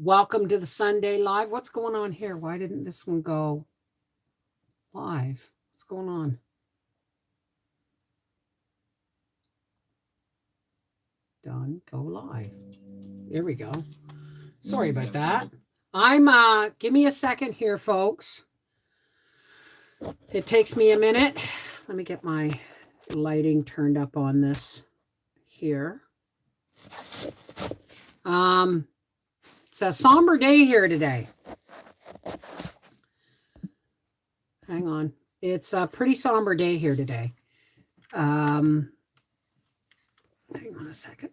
Welcome to the Sunday Live. What's going on here? Why didn't this one go live? What's going on? Done. Go live. There we go. Sorry about that. Give me a second here, folks. It takes me a minute. Let me get my lighting turned up on this here. It's a somber day here today. Hang on. It's a pretty somber day here today. Hang on a second.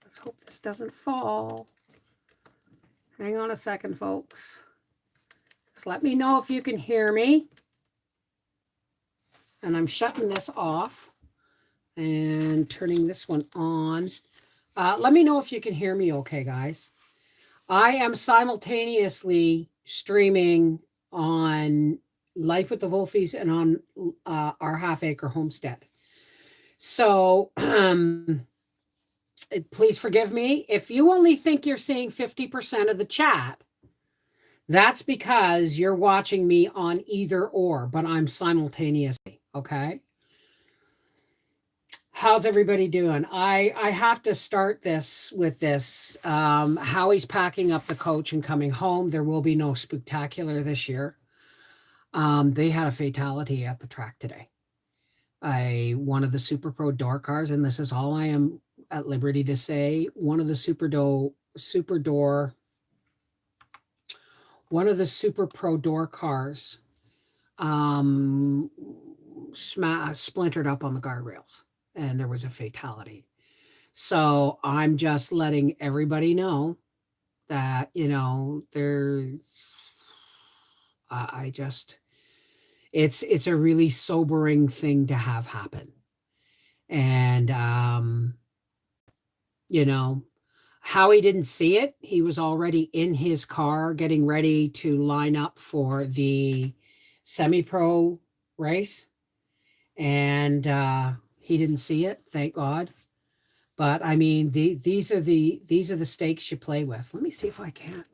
Let's hope this doesn't fall. Hang on a second, folks. Just let me know if you can hear me. And I'm shutting this off and turning this one on. Let me know if you can hear me okay, guys. I am simultaneously streaming on Life with the Volfies and on our half-acre homestead. So please forgive me. If you only think you're seeing 50% of the chat, that's because you're watching me on either or, but I'm simultaneously, okay? How's everybody doing? I have to start this with this. Howie's packing up the coach and coming home. There will be no spectacular this year. They had a fatality at the track today. One of the Super Pro door cars, and this is all I am at liberty to say, one of the Super Pro door cars splintered up on the guardrails, and there was a fatality. So I'm just letting everybody know that, it's a really sobering thing to have happen. And, Howie didn't see it. He was already in his car getting ready to line up for the semi-pro race. And he didn't see it, thank God. But I mean, these are the stakes you play with. Let me see if I can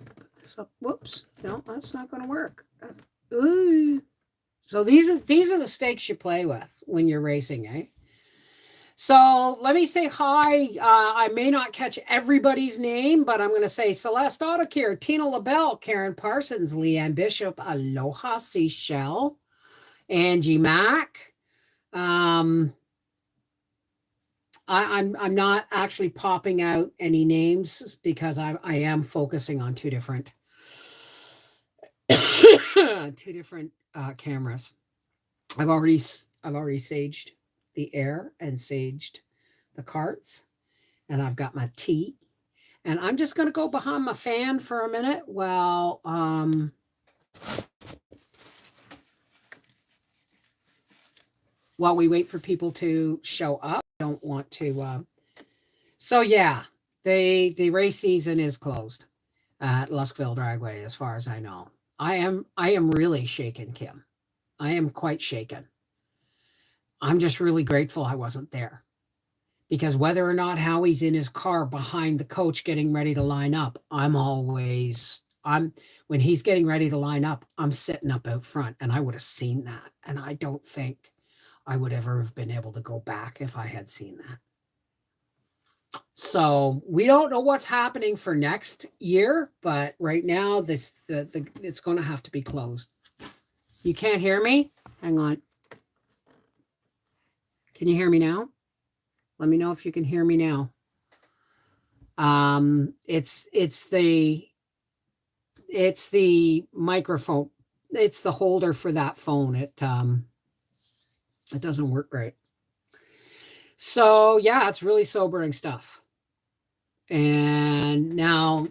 put this up. Whoops, no, that's not going to work. Ooh. So these are the stakes you play with when you're racing, eh? So let me say hi. I may not catch everybody's name, but I'm going to say Celeste Autocare, Tina LaBelle, Karen Parsons, Leanne Bishop, Aloha Seashell, Angie Mack. I'm not actually popping out any names because I am focusing on two different cameras. I've already saged the air and saged the carts, and I've got my tea, and I'm just going to go behind my fan for a minute while we wait for people to show up. I don't want to so yeah, the race season is closed at Luskville Dragway as far as I know. I am really shaken, Kim. I am quite shaken. I'm just really grateful I wasn't there, because whether or not Howie's in his car behind the coach getting ready to line up, when he's getting ready to line up, I'm sitting up out front, and I would have seen that. And I don't think I would ever have been able to go back if I had seen that. So we don't know what's happening for next year, but right now it's going to have to be closed. You can't hear me? Hang on. Can you hear me now? Let me know if you can hear me now. It's the microphone. It's the holder for that phone. It doesn't work great. So yeah, it's really sobering stuff. And now,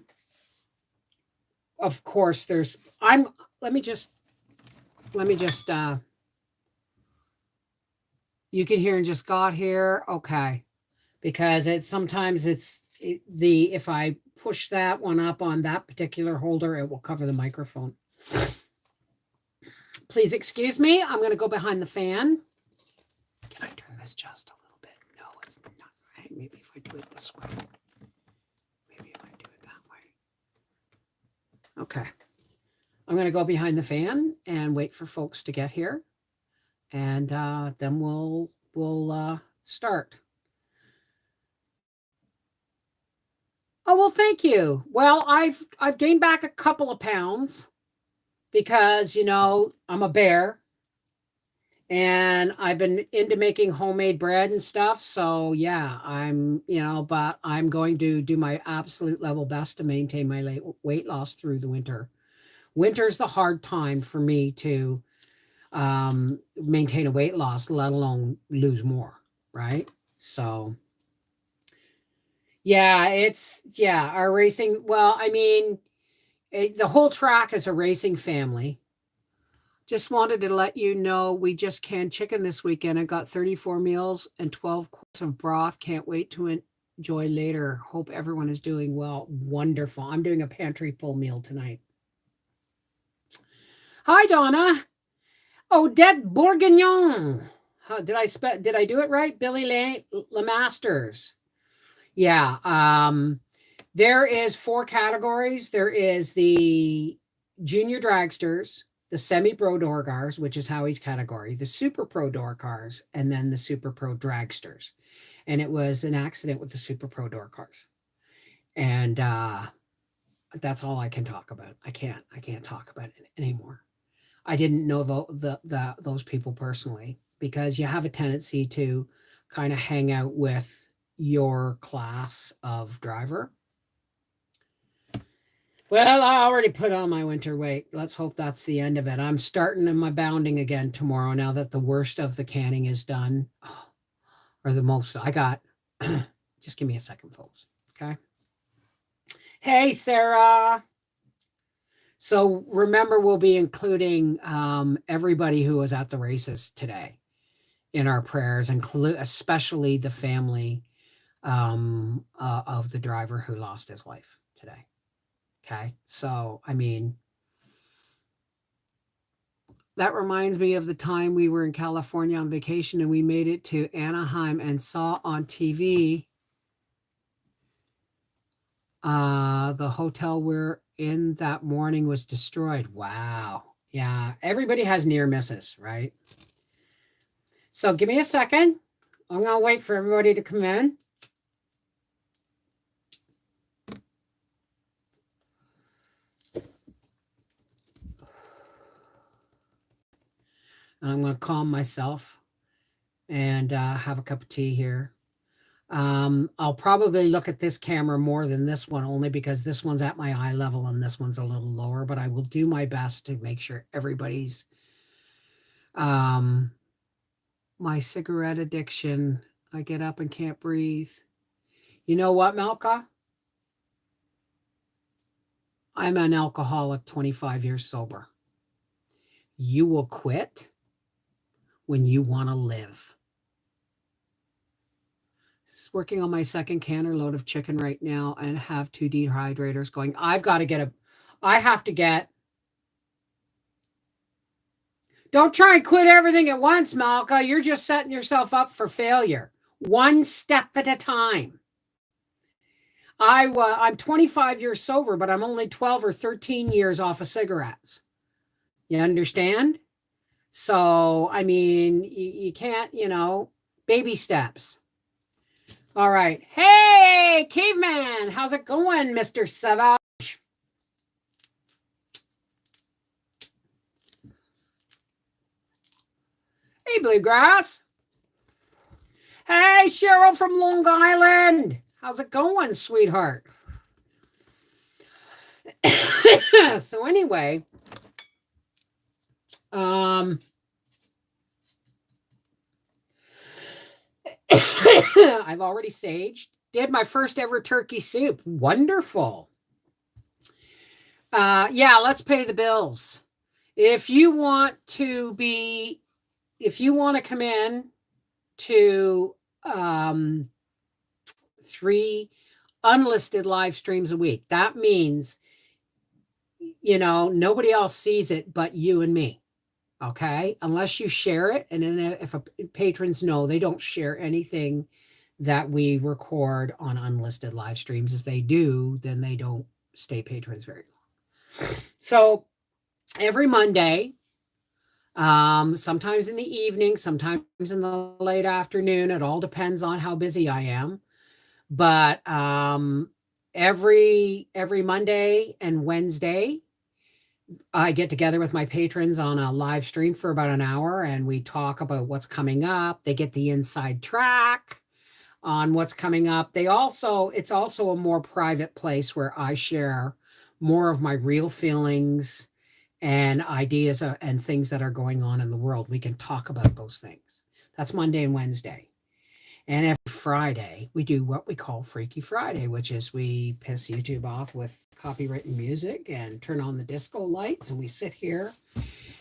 of course, let me just you can hear and just got here. Okay. Because if I push that one up on that particular holder, it will cover the microphone. Please excuse me. I'm going to go behind the fan. Can I turn this just a little that's not right. Maybe if I do it this way. Maybe if I do it that way. Okay. I'm going to go behind the fan and wait for folks to get here. And then we'll start. Oh, well, thank you. Well, I've gained back a couple of pounds because, I'm a bear and I've been into making homemade bread and stuff. So yeah, but I'm going to do my absolute level best to maintain my weight loss through the winter. Winter's the hard time for me to maintain a weight loss, let alone lose more. Right. So yeah, our racing. Well, I mean, the whole track is a racing family. Just wanted to let you know we just canned chicken this weekend. I got 34 meals and 12 quarts of broth. Can't wait to enjoy later. Hope everyone is doing well. Wonderful. I'm doing a pantry full meal tonight. Hi, Donna. Odette Bourguignon. Did I do it right? Billy Lemasters. Yeah. There is 4 categories. There is the junior dragsters, the semi-pro door cars, which is Howie's category, the super pro door cars, and then the super pro dragsters. And it was an accident with the super pro door cars. And that's all I can talk about. I can't talk about it anymore. I didn't know those people personally, because you have a tendency to kind of hang out with your class of driver. Well, I already put on my winter weight. Let's hope that's the end of it. I'm starting my bounding again tomorrow now that the worst of the canning is done. Or the most. I got, just give me a second, folks. Okay. Hey, Sarah. So remember, we'll be including everybody who was at the races today in our prayers, especially the family of the driver who lost his life today. Okay. So, I mean, that reminds me of the time we were in California on vacation and we made it to Anaheim and saw on TV the hotel we're in that morning was destroyed. Wow. Yeah. Everybody has near misses, right? So give me a second. I'm going to wait for everybody to come in. And I'm going to calm myself and have a cup of tea here. I'll probably look at this camera more than this one, only because this one's at my eye level and this one's a little lower, but I will do my best to make sure everybody's, my cigarette addiction. I get up and can't breathe. You know what, Malka? I'm an alcoholic, 25 years sober. You will quit when you want to live. Working on my second canner load of chicken right now and have 2 dehydrators going. Don't try and quit everything at once, Malka. You're just setting yourself up for failure. One step at a time. I'm 25 years sober, but I'm only 12 or 13 years off of cigarettes. You understand? So, I mean, you can't, baby steps. All right. Hey, caveman. How's it going, Mr. Savage? Hey, Bluegrass. Hey, Cheryl from Long Island. How's it going, sweetheart? So anyway, I've already saged. Did my first ever turkey soup. Wonderful. Yeah, let's pay the bills. If you want to come in to 3 unlisted live streams a week, that means, nobody else sees it but you and me. Okay, unless you share it, and then if patrons know, they don't share anything that we record on unlisted live streams. If they do, then they don't stay patrons very long. So every Monday, sometimes in the evening, sometimes in the late afternoon, it all depends on how busy I am. But every Monday and Wednesday, I get together with my patrons on a live stream for about an hour, and we talk about what's coming up. They get the inside track on what's coming up. It's also a more private place where I share more of my real feelings and ideas and things that are going on in the world. We can talk about those things. That's Monday and Wednesday. And every Friday, we do what we call Freaky Friday, which is we piss YouTube off with copywritten music and turn on the disco lights, and we sit here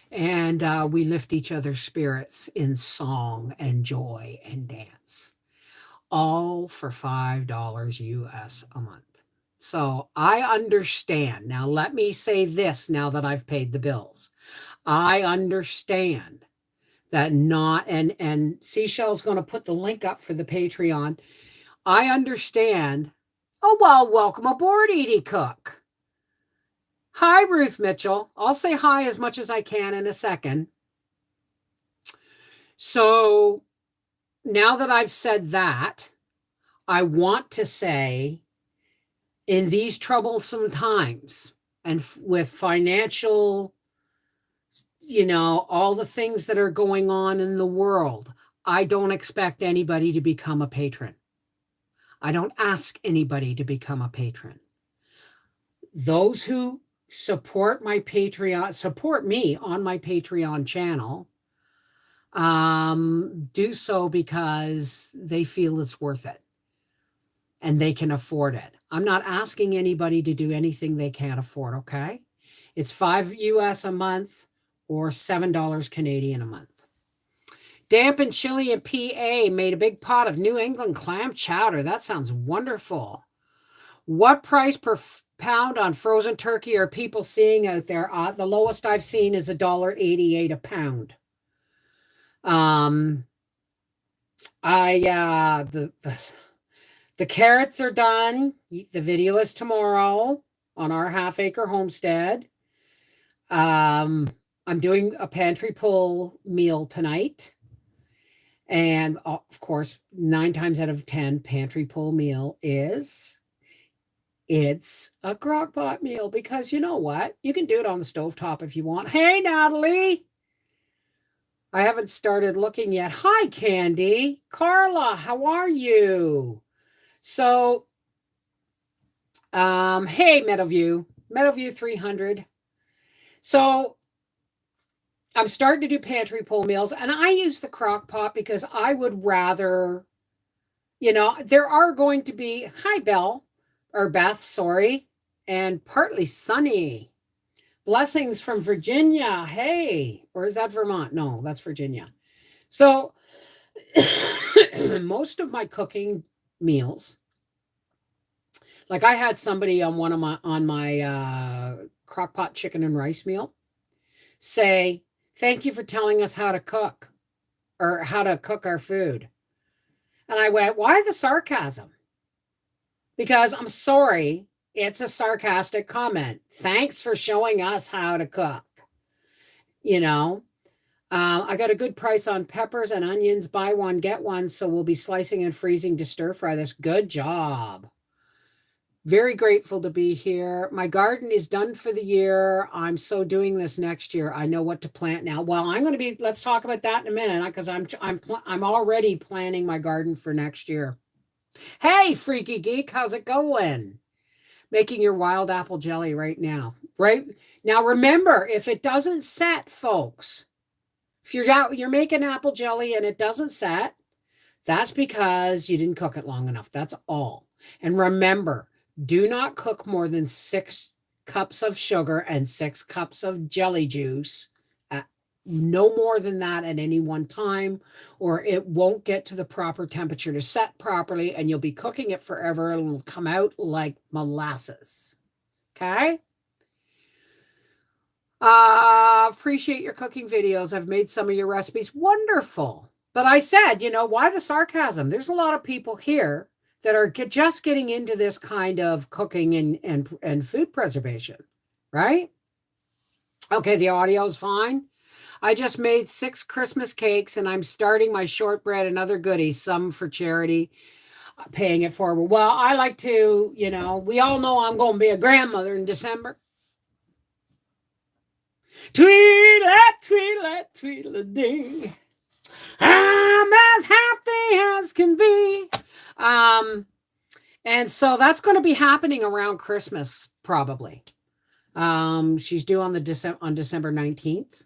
and we lift each other's spirits in song and joy and dance, all for $5 US a month. So I understand. Now, let me say this now that I've paid the bills. I understand that and Seashell's going to put the link up for the Patreon. I understand. Oh, well, welcome aboard, Edie Cook. Hi, Ruth Mitchell. I'll say hi as much as I can in a second. So now that I've said that, I want to say, in these troublesome times and with financial, all the things that are going on in the world, I don't expect anybody to become a patron. I don't ask anybody to become a patron. Those who support my Patreon, support me on my Patreon channel, do so because they feel it's worth it and they can afford it. I'm not asking anybody to do anything they can't afford, okay? It's $5 US a month or $7 Canadian a month. Damp and Chili in PA made a big pot of New England clam chowder. That sounds wonderful. What price per pound on frozen turkey are people seeing out there? The lowest I've seen is $1.88 a pound. The carrots are done. The video is tomorrow on our half-acre homestead. I'm doing a pantry pull meal tonight. And of course, 9 times out of 10, pantry pull meal it's a crock pot meal, because you know what? You can do it on the stovetop if you want. Hey, Natalie. I haven't started looking yet. Hi, Candy. Carla, how are you? So, hey, Meadowview 300. So I'm starting to do pantry pull meals, and I use the crock pot because I would rather, there are going to be, hi, Beth, sorry, and partly sunny. Blessings from Virginia. Hey, or is that Vermont? No, that's Virginia. So most of my cooking meals, like I had somebody on my crock pot chicken and rice meal say, thank you for telling us how to cook or how to cook our food. And I went, why the sarcasm? Because I'm sorry, it's a sarcastic comment. Thanks for showing us how to cook. I got a good price on peppers and onions. Buy one, get one. So we'll be slicing and freezing to stir fry this. Good job. Very grateful to be here. My garden is done for the year. I'm so doing this next year. I know what to plant now. Well, let's talk about that in a minute, because I'm already planning my garden for next year. Hey, Freaky Geek, how's it going? Making your wild apple jelly right now. Right now, remember, if it doesn't set, folks, if you're making apple jelly and it doesn't set, that's because you didn't cook it long enough. That's all. And remember, do not cook more than 6 cups of sugar and 6 cups of jelly juice. No more than that at any one time, or it won't get to the proper temperature to set properly, and you'll be cooking it forever. It'll come out like molasses. Okay? Appreciate your cooking videos. I've made some of your recipes. Wonderful. But I said, why the sarcasm? There's a lot of people here that are just getting into this kind of cooking and food preservation, right? Okay, the audio's fine. I just made 6 Christmas cakes and I'm starting my shortbread and other goodies, some for charity, paying it forward. Well, I like to, we all know I'm going to be a grandmother in December. Tweedlet, tweedlet, tweedledee. I'm as happy as can be. And so that's going to be happening around Christmas, probably. She's due on December 19th.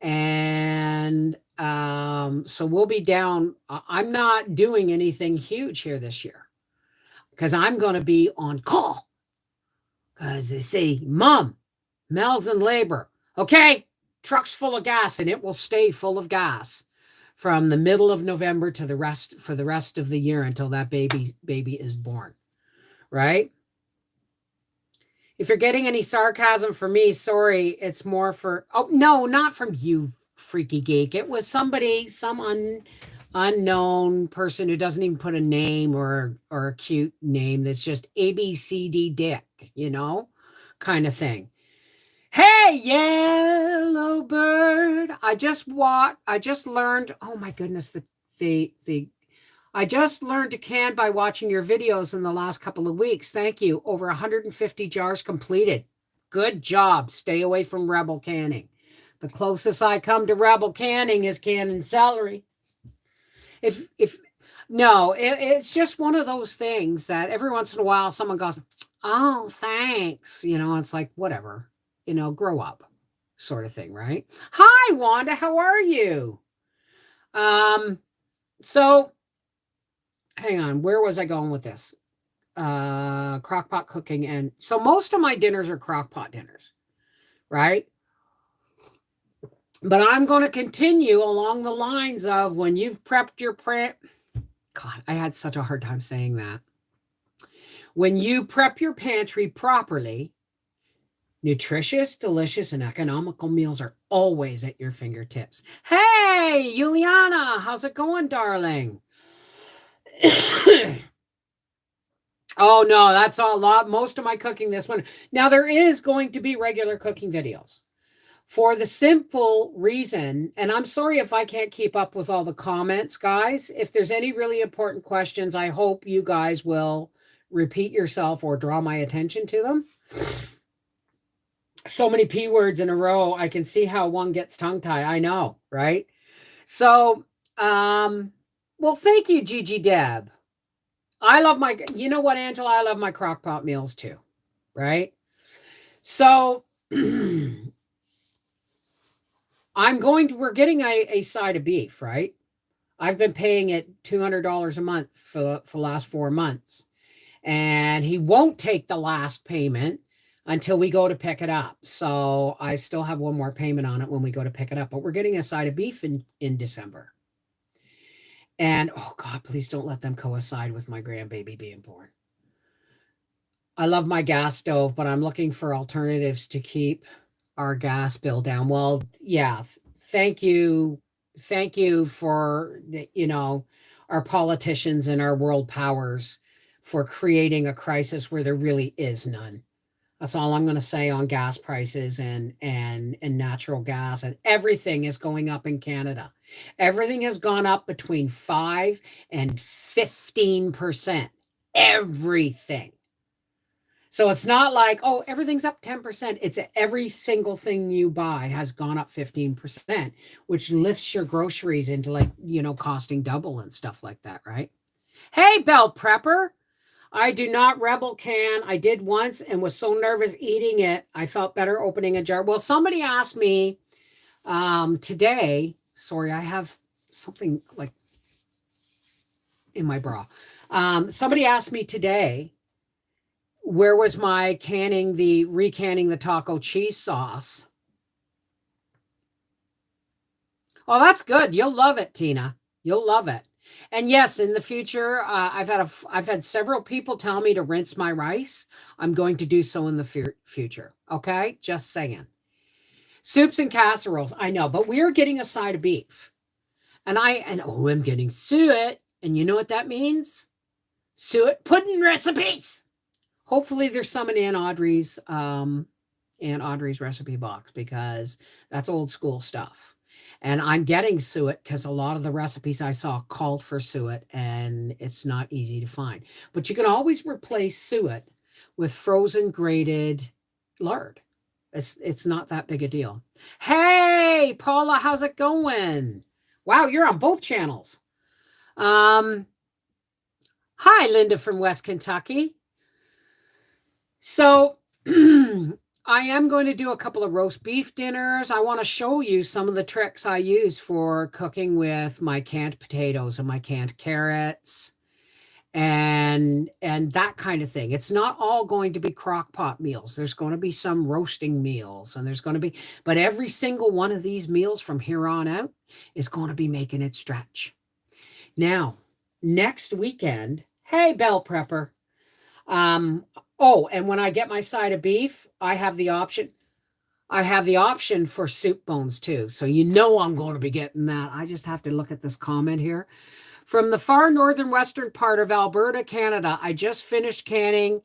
And so we'll be down. I'm not doing anything huge here this year because I'm going to be on call. Because they say, Mom, Mel's in labor. Okay, truck's full of gas and it will stay full of gas from the middle of November to the rest of the year until that baby is born, right? If you're getting any sarcasm from me, sorry, it's more for, oh, no, not from you, freaky geek. It was somebody, some unknown person who doesn't even put a name or a cute name that's just ABCD Dick, kind of thing. Hey, yellow bird. I just learned, oh my goodness, I just learned to can by watching your videos in the last couple of weeks. Thank you. Over 150 jars completed. Good job. Stay away from Rebel canning. The closest I come to Rebel canning is canning celery. It's just one of those things that every once in a while someone goes, oh, thanks. It's like, whatever, grow up sort of thing, right? Hi, Wanda. How are you? So hang on, where was I going with this? Crockpot cooking. And so most of my dinners are crockpot dinners, right? But I'm going to continue along the lines of when you've prepped your God, I had such a hard time saying that. When you prep your pantry properly, nutritious, delicious, and economical meals are always at your fingertips. Hey, Juliana, how's it going, darling? Oh, no, that's a lot. Most of my cooking this one. Now, there is going to be regular cooking videos for the simple reason, and I'm sorry if I can't keep up with all the comments, guys. If there's any really important questions, I hope you guys will repeat yourself or draw my attention to them. So many P words in a row. I can see how one gets tongue-tied. I know, right? So, well, thank you, Gigi Deb. I love you know what, Angela? I love my crockpot meals too, right? So we're getting a side of beef, right? I've been paying it $200 a month for the last 4 months. And he won't take the last payment until we go to pick it up. So I still have one more payment on it when we go to pick it up. But we're getting a side of beef in December. And, oh, God, please don't let them coincide with my grandbaby being born. I love my gas stove, but I'm looking for alternatives to keep our gas bill down. Well, yeah, thank you. Thank you for, our politicians and our world powers for creating a crisis where there really is none. That's all I'm going to say on gas prices and natural gas, and everything is going up in Canada. Everything has gone up between 5 and 15%. Everything. So it's not like, oh, everything's up 10%. It's every single thing you buy has gone up 15%, which lifts your groceries into costing double and stuff like that, right? Hey, Bell Prepper. I do not Rebel can. I did once and was so nervous eating it. I felt better opening a jar. Well, somebody asked me today. Sorry, I have something like in my bra. Somebody asked me today, where was my recanning the taco cheese sauce? Oh, that's good. You'll love it, Tina. You'll love it. And yes, in the future, I've had several people tell me to rinse my rice. I'm going to do so in the future. Okay, just saying. Soups and casseroles, I know, but we are getting a side of beef. And I'm getting suet. And you know what that means? Suet pudding recipes. Hopefully there's some in Aunt Audrey's recipe box, because that's old school stuff. And I'm getting suet because a lot of the recipes I saw called for suet, and it's not easy to find. But you can always replace suet with frozen grated lard. It's not that big a deal. Hey, Paula, how's it going? Wow, you're on both channels. Hi, Linda from West Kentucky. So I am going to do a couple of roast beef dinners. I want to show you some of the tricks I use for cooking with my canned potatoes and my canned carrots and that kind of thing. It's not all going to be crock pot meals. There's going to be some roasting meals, and but every single one of these meals from here on out is going to be making it stretch. Now, next weekend, hey, bell prepper. Oh, and when I get my side of beef, I have the option for soup bones too. So I'm going to be getting that. I just have to look at this comment here. From the far northern western part of Alberta, Canada, I just finished canning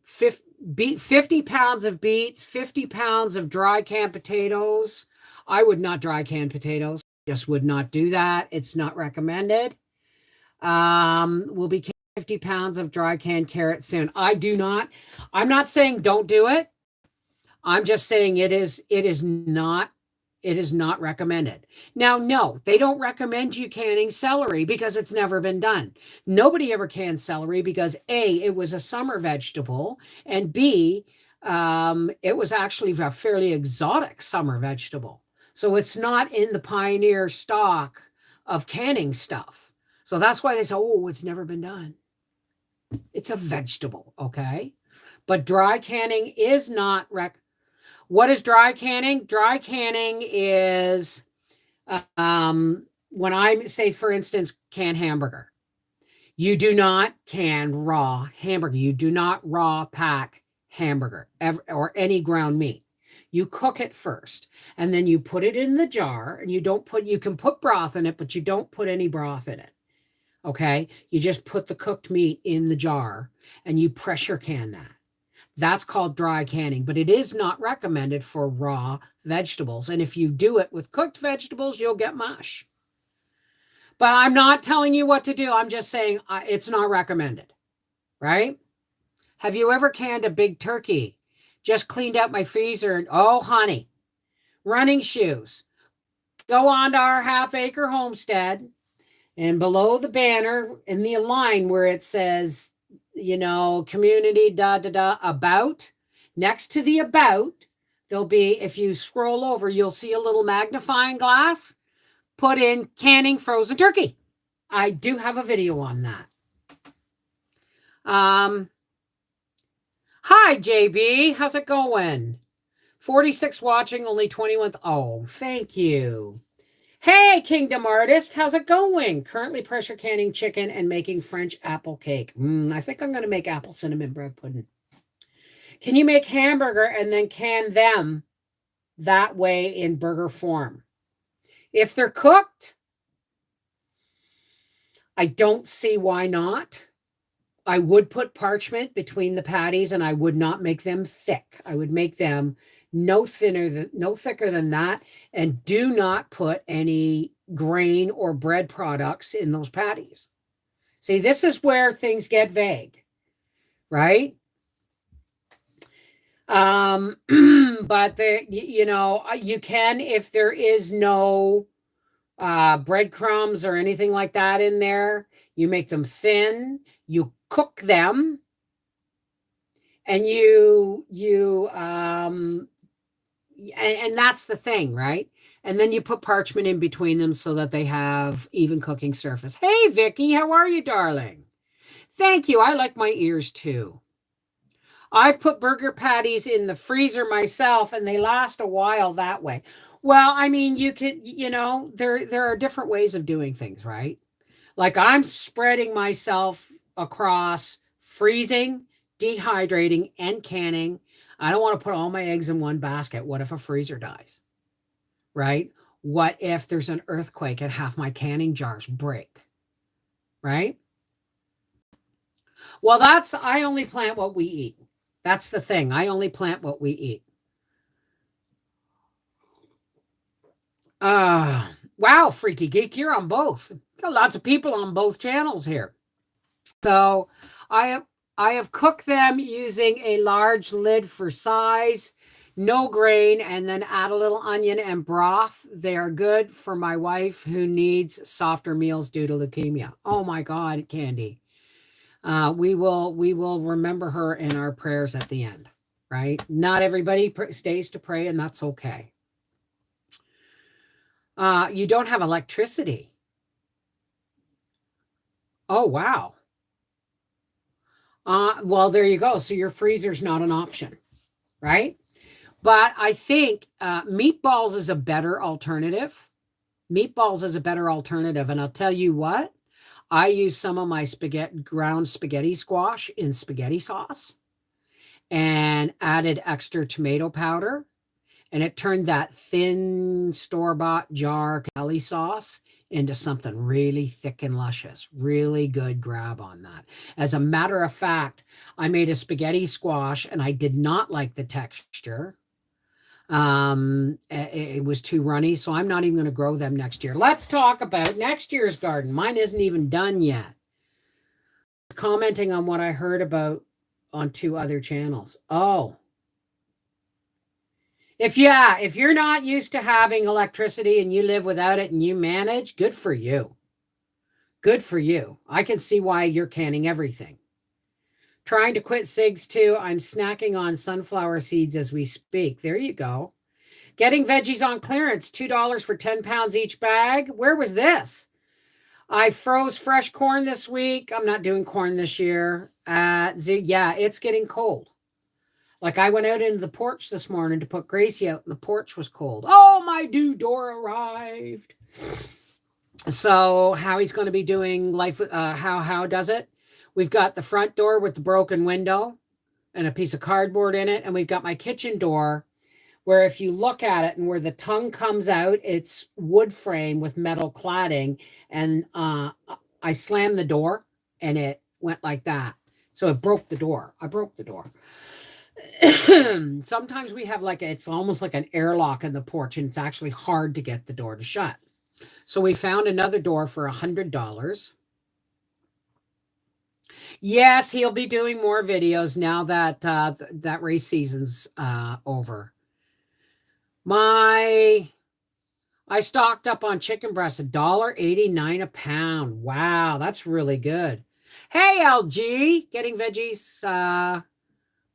50 pounds of beets, 50 pounds of dry canned potatoes. I would not dry can potatoes. Just would not do that. It's not recommended. We'll be 50 pounds of dry canned carrots soon. I'm not saying don't do it. I'm just saying it is not recommended. Now, no, they don't recommend you canning celery because it's never been done. Nobody ever canned celery because A, it was a summer vegetable, and B, it was actually a fairly exotic summer vegetable. So it's not in the pioneer stock of canning stuff. So that's why they say, oh, it's never been done. It's a vegetable, okay? But dry canning is not What is dry canning? Dry canning is when I say, for instance, can hamburger. You do not can raw hamburger. You do not raw pack hamburger or any ground meat. You cook it first, and then you put it in the jar, and you can put broth in it, but you don't put any broth in it. Okay? You just put the cooked meat in the jar, and you pressure can that. That's called dry canning, but it is not recommended for raw vegetables. And if you do it with cooked vegetables, you'll get mush. But I'm not telling you what to do. I'm just saying it's not recommended, right? Have you ever canned a big turkey? Just cleaned out my freezer. Oh, honey, running shoes. Go on to our half-acre homestead, and below the banner in the line where it says, community, about, next to the about, there'll be, if you scroll over, you'll see a little magnifying glass. Put in canning frozen turkey. I do have a video on that. Hi, JB. How's it going? 46 watching, only 21. Oh, thank you. Hey, Kingdom Artist, how's it going? Currently pressure canning chicken and making French apple cake. I think I'm going to make apple cinnamon bread pudding. Can you make hamburger and then can them that way in burger form? If they're cooked, I don't see why not. I would put parchment between the patties, and I would not make them thick. I would make them no thicker than that, and do not put any grain or bread products in those patties. See, this is where things get vague, right? But you can, if there is no breadcrumbs or anything like that in there, you make them thin, you cook them, and and that's the thing, right? And then you put parchment in between them so that they have even cooking surface. Hey, Vicky, how are you, darling? Thank you. I like my ears too. I've put burger patties in the freezer myself, and they last a while that way. Well, I mean, you could, there are different ways of doing things, right? Like I'm spreading myself across freezing, dehydrating, and canning. I don't want to put all my eggs in one basket. What if a freezer dies, right? What if there's an earthquake and half my canning jars break? Right? Well, I only plant what we eat. That's the thing. I only plant what we eat. Wow, Freaky Geek, you're on both. Got lots of people on both channels here. So I have cooked them using a large lid for size, no grain, and then add a little onion and broth. They are good for my wife who needs softer meals due to leukemia. Oh my God, Candy. We will remember her in our prayers at the end, right? Not everybody stays to pray, and that's okay. You don't have electricity. Oh, wow. Well, there you go. So your freezer's not an option, right? But I think meatballs is a better alternative. Meatballs is a better alternative. And I'll tell you what, I use some of my ground spaghetti squash in spaghetti sauce and added extra tomato powder. And it turned that thin store-bought jar Kelly sauce into something really thick and luscious. Really good grab on that. As a matter of fact, I made a spaghetti squash and I did not like the texture. It was too runny, so I'm not even going to grow them next year. Let's talk about next year's garden. Mine isn't even done yet. Commenting on what I heard about on 2 other channels. Oh, if you're not used to having electricity and you live without it and you manage, good for you. Good for you. I can see why you're canning everything. Trying to quit cigs too. I'm snacking on sunflower seeds as we speak. There you go. Getting veggies on clearance, $2 for 10 pounds each bag. Where was this? I froze fresh corn this week. I'm not doing corn this year. Yeah, it's getting cold. Like I went out into the porch this morning to put Gracie out and the porch was cold. Oh, my new door arrived. So Howie's going to be doing life. How does it? We've got the front door with the broken window and a piece of cardboard in it. And we've got my kitchen door where if you look at it and where the tongue comes out, it's wood frame with metal cladding. And I slammed the door and it went like that. So it broke the door. I broke the door. Sometimes we have it's almost like an airlock in the porch and it's actually hard to get the door to shut. So we found another door for $100. Yes, he'll be doing more videos now that that race season's over. I stocked up on chicken breasts, $1.89 a pound. Wow, that's really good. Hey, LG, getting veggies.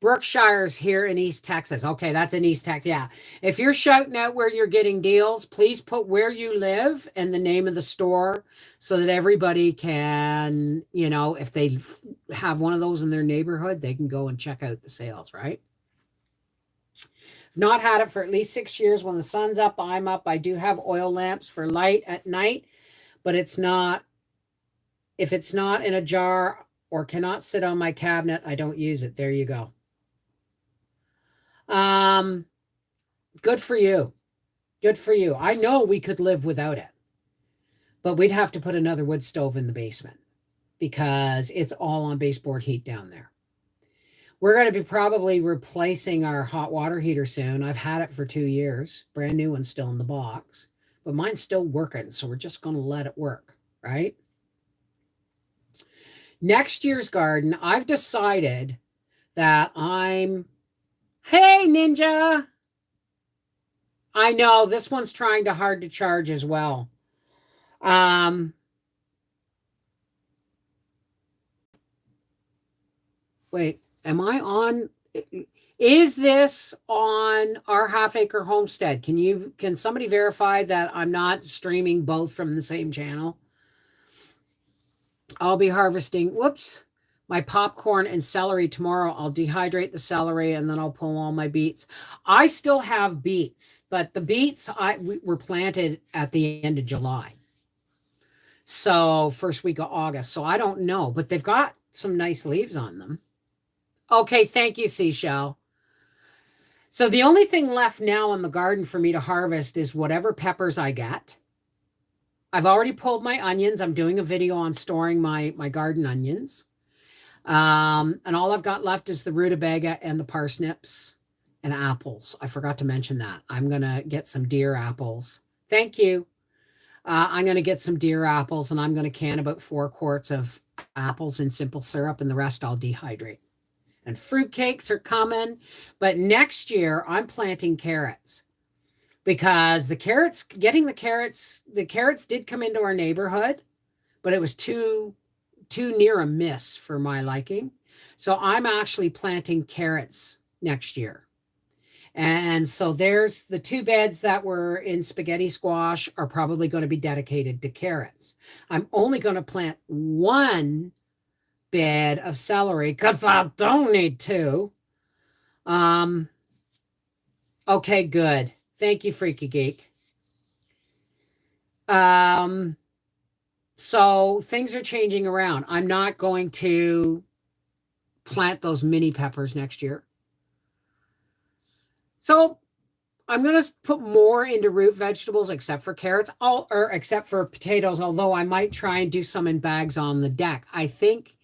Brookshire's here in East Texas. Okay, that's in East Texas. Yeah. If you're shouting out where you're getting deals, please put where you live and the name of the store so that everybody can, if they have one of those in their neighborhood, they can go and check out the sales, right? Not had it for at least 6 years. When the sun's up, I'm up. I do have oil lamps for light at night, but if it's not in a jar or cannot sit on my cabinet, I don't use it. There you go. Good for you. Good for you. I know we could live without it, but we'd have to put another wood stove in the basement because it's all on baseboard heat down there. We're going to be probably replacing our hot water heater soon. I've had it for 2 years. Brand new one's still in the box, but mine's still working. So we're just going to let it work, right? Next year's garden, I've decided that hey, Ninja. I know this one's trying to hard to charge as well. Wait, am I on? Is this on our half acre homestead? Can somebody verify that I'm not streaming both from the same channel? I'll be harvesting, my popcorn and celery tomorrow. I'll dehydrate the celery and then I'll pull all my beets. I still have beets, but the beets were planted at the end of July. So first week of August. So I don't know, but they've got some nice leaves on them. Okay, thank you, Seashell. So the only thing left now in the garden for me to harvest is whatever peppers I get. I've already pulled my onions. I'm doing a video on storing my garden onions. And all I've got left is the rutabaga and the parsnips and apples. I forgot to mention that. I'm going to get some deer apples. Thank you. I'm going to get some deer apples, and I'm going to can about 4 quarts of apples in simple syrup, and the rest I'll dehydrate. And fruit cakes are coming. But next year, I'm planting carrots because the carrots did come into our neighborhood, but it was too near a miss for my liking. So I'm actually planting carrots next year. And so there's the 2 beds that were in spaghetti squash are probably going to be dedicated to carrots. I'm only going to plant 1 bed of celery because I don't need 2. Okay, good. Thank you, Freaky Geek. So things are changing around. I'm not going to plant those mini peppers next year. So I'm going to put more into root vegetables except for carrots, or except for potatoes, although I might try and do some in bags on the deck. I think,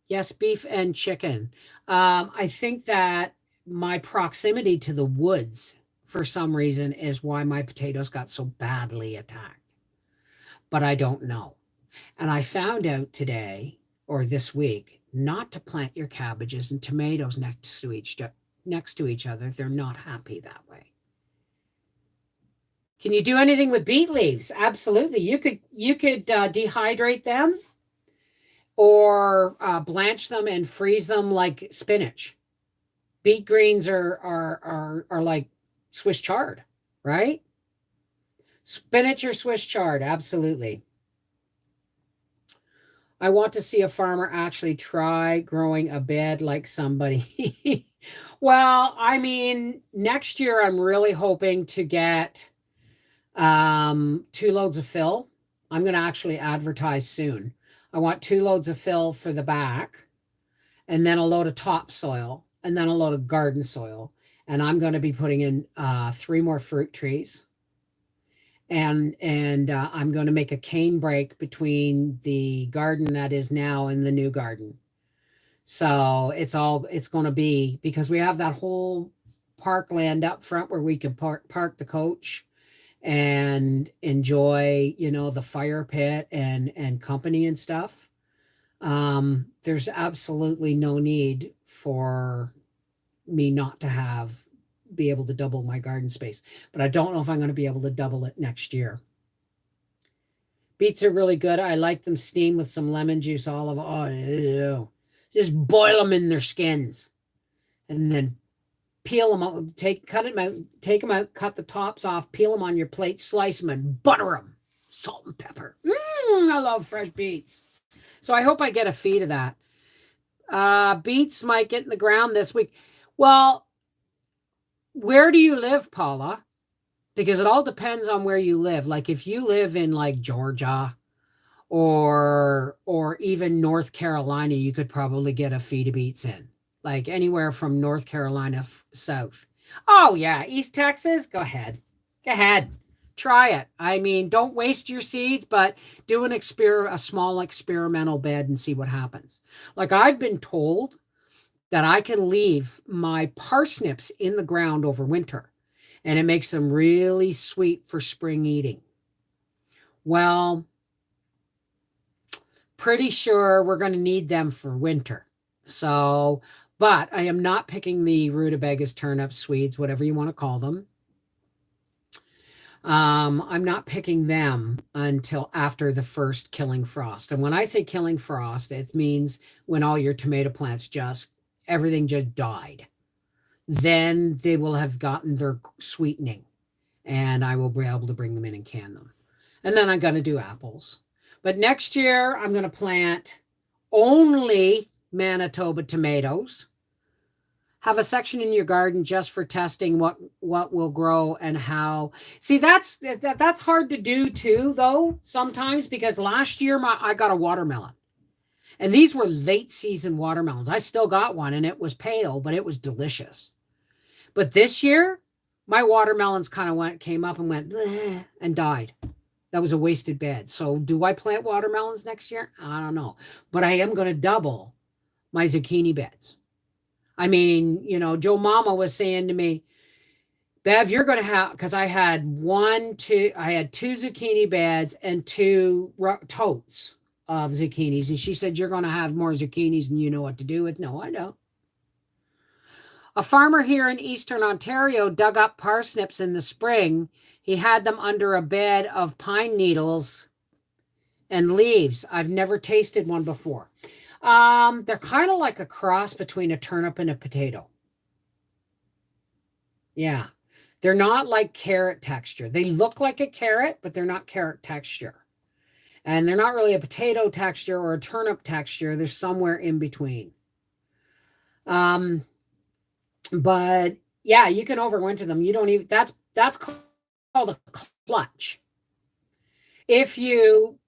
yes, beef and chicken. I think that my proximity to the woods, for some reason, is why my potatoes got so badly attacked. But I don't know. And I found out today, or this week, not to plant your cabbages and tomatoes next to each other. They're not happy that way. Can you do anything with beet leaves? Absolutely. You could dehydrate them or blanch them and freeze them like spinach. Beet greens are like Swiss chard, right? Spinach or Swiss chard, absolutely. I want to see a farmer actually try growing a bed like somebody. Well, I mean, next year I'm really hoping to get 2 loads of fill. I'm going to actually advertise soon. I want 2 loads of fill for the back, and then a load of topsoil, and then a load of garden soil. And I'm going to be putting in 3 more fruit trees. And I'm going to make a cane break between the garden that is now and the new garden. So it's going to be, because we have that whole parkland up front where we can park the coach and enjoy, the fire pit and company and stuff. There's absolutely no need for me not to be able to double my garden space, but I don't know if I'm going to be able to double it next year. Beets are really good. I like them steamed with some lemon juice, olive oil. Just boil them in their skins, and then peel them out. Take them out, cut the tops off, peel them on your plate, slice them, and butter them. Salt and pepper. I love fresh beets. So I hope I get a feed of that. Beets might get in the ground this week. Well, where do you live, Paula? Because it all depends on where you live. Like if you live in like Georgia or even North Carolina, you could probably get a feed of beets in. Like anywhere from North Carolina south. Oh yeah, East Texas, go ahead. Try it. I mean, don't waste your seeds, but do a small experimental bed and see what happens. Like I've been told that I can leave my parsnips in the ground over winter, and it makes them really sweet for spring eating. Well, pretty sure we're going to need them for winter. So, but I am not picking the rutabagas, turnips, Swedes, whatever you want to call them. I'm not picking them until after the first killing frost. And when I say killing frost, it means when all your tomato plants everything just died. Then they will have gotten their sweetening, and I will be able to bring them in and can them. And then I'm going to do apples. But next year, I'm going to plant only Manitoba tomatoes. Have a section in your garden just for testing what will grow and how. See, that's hard to do too, though, sometimes, because last year I got a watermelon. And these were late season watermelons. I still got one, and it was pale, but it was delicious. But this year, my watermelons kind of came up and went bleh, and died. That was a wasted bed. So do I plant watermelons next year? I don't know. But I am going to double my zucchini beds. I mean, Joe Mama was saying to me, Bev, you're going to have, because I had two zucchini beds and two totes of zucchinis. And she said, you're going to have more zucchinis than you know what to do with. No, I don't. A farmer here in Eastern Ontario dug up parsnips in the spring. He had them under a bed of pine needles and leaves. I've never tasted one before. They're kind of like a cross between a turnip and a potato. Yeah. They're not like carrot texture. They look like a carrot, but they're not carrot texture. And they're not really a potato texture or a turnip texture. They're somewhere in between. But yeah, you can overwinter them. You don't even, that's called a clutch. If you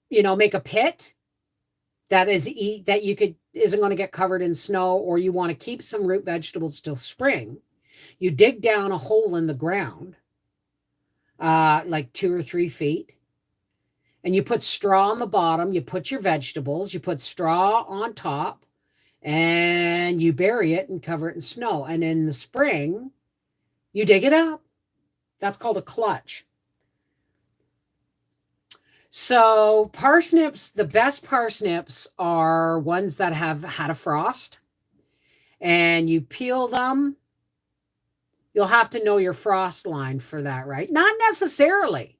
make a pit that isn't going to get covered in snow, or you want to keep some root vegetables till spring, you dig down a hole in the ground, like 2 or 3 feet, and you put straw on the bottom, you put your vegetables, you put straw on top, and you bury it and cover it in snow. And in the spring, you dig it up. That's called a clutch. So parsnips, the best parsnips are ones that have had a frost, and you peel them. You'll have to know your frost line for that, right? Not necessarily,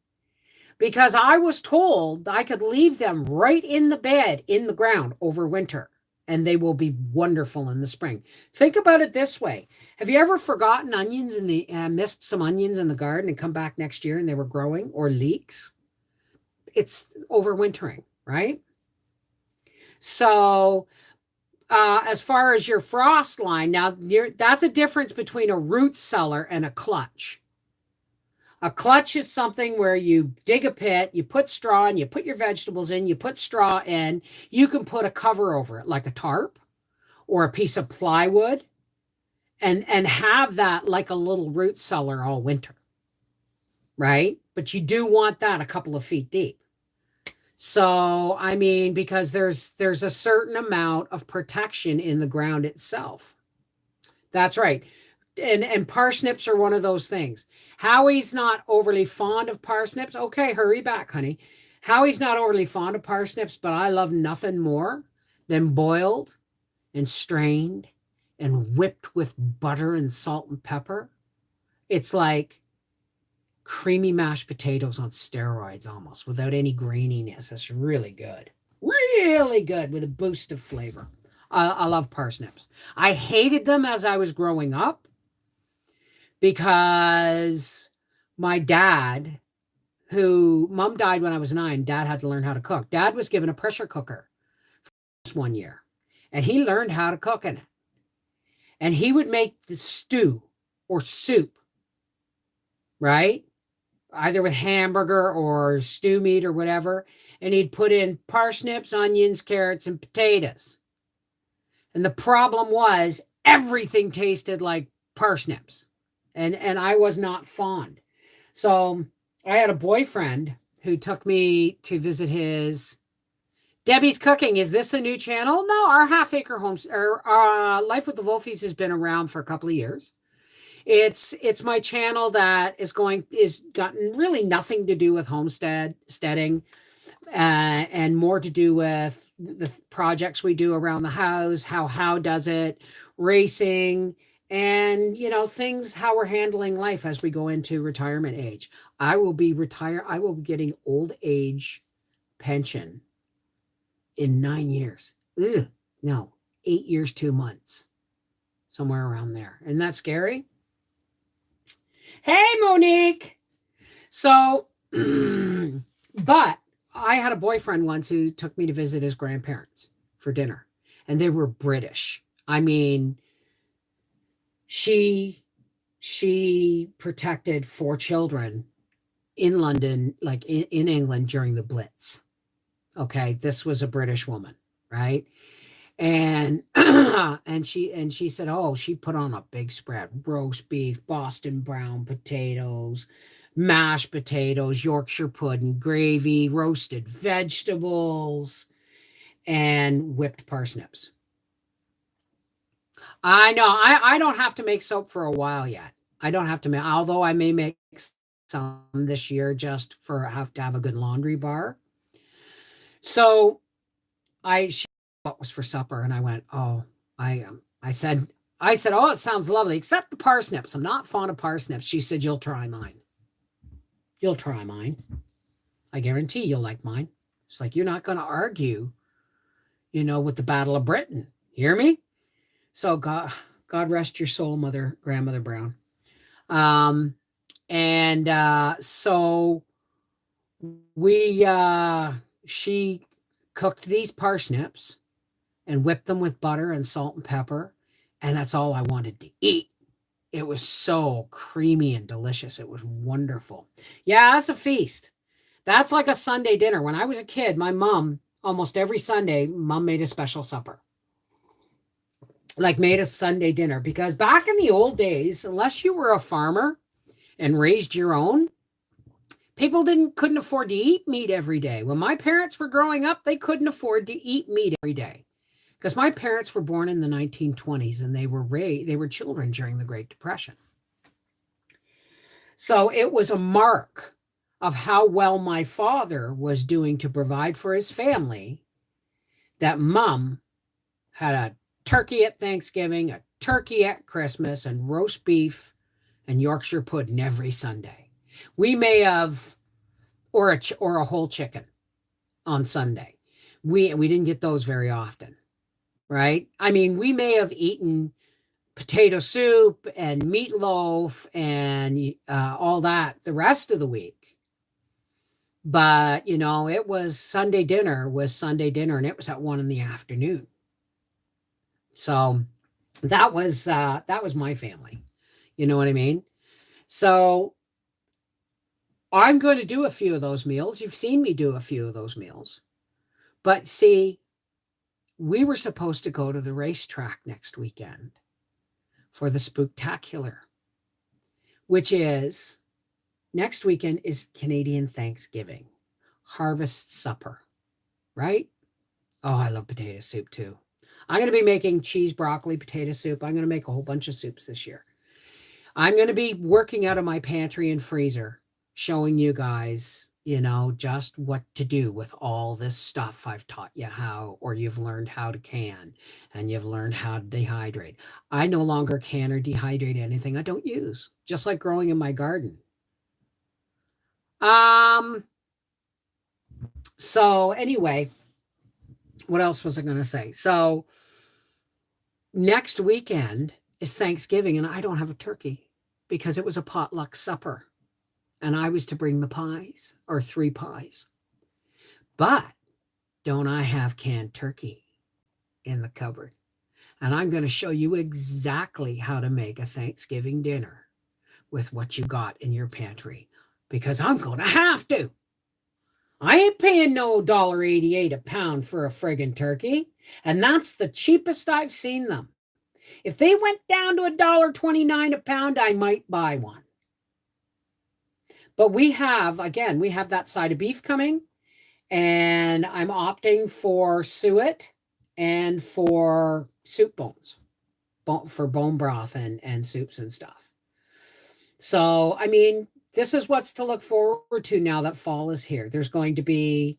because I was told I could leave them right in the bed, in the ground over winter, and they will be wonderful in the spring. Think about it this way. Have you ever forgotten onions missed some onions in the garden and come back next year and they were growing, or leeks? It's overwintering, right? So as far as your frost line, now that's a difference between a root cellar and a clutch. A clutch is something where you dig a pit, you put straw in, you put your vegetables in, you put straw in, you can put a cover over it like a tarp or a piece of plywood, and have that like a little root cellar all winter, right? But you do want that a couple of feet deep. So, I mean, because there's a certain amount of protection in the ground itself. That's right. And parsnips are one of those things. Howie's not overly fond of parsnips. Okay, hurry back, honey. Howie's not overly fond of parsnips, but I love nothing more than boiled and strained and whipped with butter and salt and pepper. It's like creamy mashed potatoes on steroids almost, without any graininess. It's really good. Really good, with a boost of flavor. I love parsnips. I hated them as I was growing up because my dad, mom died when I was 9, dad had to learn how to cook. Dad was given a pressure cooker for 1 year, and he learned how to cook in it. And he would make the stew or soup, right? Either with hamburger or stew meat or whatever. And he'd put in parsnips, onions, carrots, and potatoes. And the problem was everything tasted like parsnips. And I was not fond. So I had a boyfriend who took me to visit his Debbie's Cooking. Is this a new channel? No, our Half Acre Homes, or Life with the Volfies, has been around for a couple of years. It's my channel that is gotten really nothing to do with homesteading, and more to do with the projects we do around the house, how does it, racing, and things, how we're handling life as we go into retirement age. I will be getting old age pension in 9 years. No, 8 years, 2 months, somewhere around there. Isn't that scary? Hey, Monique. So, but I had a boyfriend once who took me to visit his grandparents for dinner, and they were British. I mean, she protected 4 children in London, like in England, during the Blitz. Okay, this was a British woman, right? And and she said, oh, she put on a big spread: roast beef, Boston brown potatoes, mashed potatoes, Yorkshire pudding, gravy, roasted vegetables, and whipped parsnips. I know. I don't have to make soap for a while yet. I don't have to make, although I may make some this year just for have to have a good laundry bar. So she what was for supper, and I went, oh, I said, oh, it sounds lovely, except the parsnips. I'm not fond of parsnips. She said, you'll try mine. You'll try mine. I guarantee you'll like mine. It's like, you're not going to argue, with the Battle of Britain. Hear me? So God rest your soul, Grandmother Brown. And so she cooked these parsnips and whipped them with butter and salt and pepper, and that's all I wanted to eat. It was so creamy and delicious. It was wonderful. Yeah, it's a feast. That's like a Sunday dinner. When I was a kid, my mom, almost every Sunday, mom made a special supper. Like made a Sunday dinner, because back in the old days, unless you were a farmer and raised your own, people couldn't afford to eat meat every day. When my parents were growing up, they couldn't afford to eat meat every day, because my parents were born in the 1920s and they were children during the Great Depression. So it was a mark of how well my father was doing to provide for his family that mom had a turkey at Thanksgiving, a turkey at Christmas, and roast beef and Yorkshire pudding every Sunday. We may have, or a whole chicken on Sunday. We didn't get those very often, right? I mean, we may have eaten potato soup and meatloaf and all that the rest of the week. But, it was Sunday dinner, and it was at 1 PM. So that was my family. You know what I mean? So I'm going to do a few of those meals. You've seen me do a few of those meals. But see, we were supposed to go to the racetrack next weekend for the Spooktacular, which is next weekend is Canadian Thanksgiving, harvest supper, right? Oh, I love potato soup too. I'm going to be making cheese, broccoli, potato soup. I'm going to make a whole bunch of soups this year. I'm going to be working out of my pantry and freezer, showing you guys, just what to do with all this stuff I've taught you how, or you've learned how to can, and you've learned how to dehydrate. I no longer can or dehydrate anything I don't use, just like growing in my garden. So anyway, what else was I going to say? So next weekend is Thanksgiving, and I don't have a turkey because it was a potluck supper, and I was to bring the pies, or 3 pies. But don't I have canned turkey in the cupboard? And I'm going to show you exactly how to make a Thanksgiving dinner with what you got in your pantry, because I'm going to have to. I ain't paying no $1.88 a pound for a friggin' turkey, and that's the cheapest I've seen them. If they went down to $1.29 a pound, I might buy one. But we have that side of beef coming, and I'm opting for suet and for soup bones, for bone broth and soups and stuff. So, I mean, this is what's to look forward to now that fall is here. There's going to be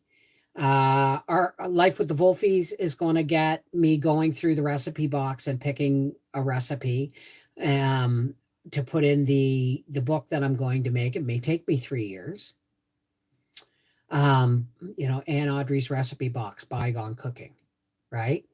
our Life with the Volfies is going to get me going through the recipe box and picking a recipe to put in the book that I'm going to make. It may take me 3 years. Ann Audrey's recipe box, Bygone Cooking, right?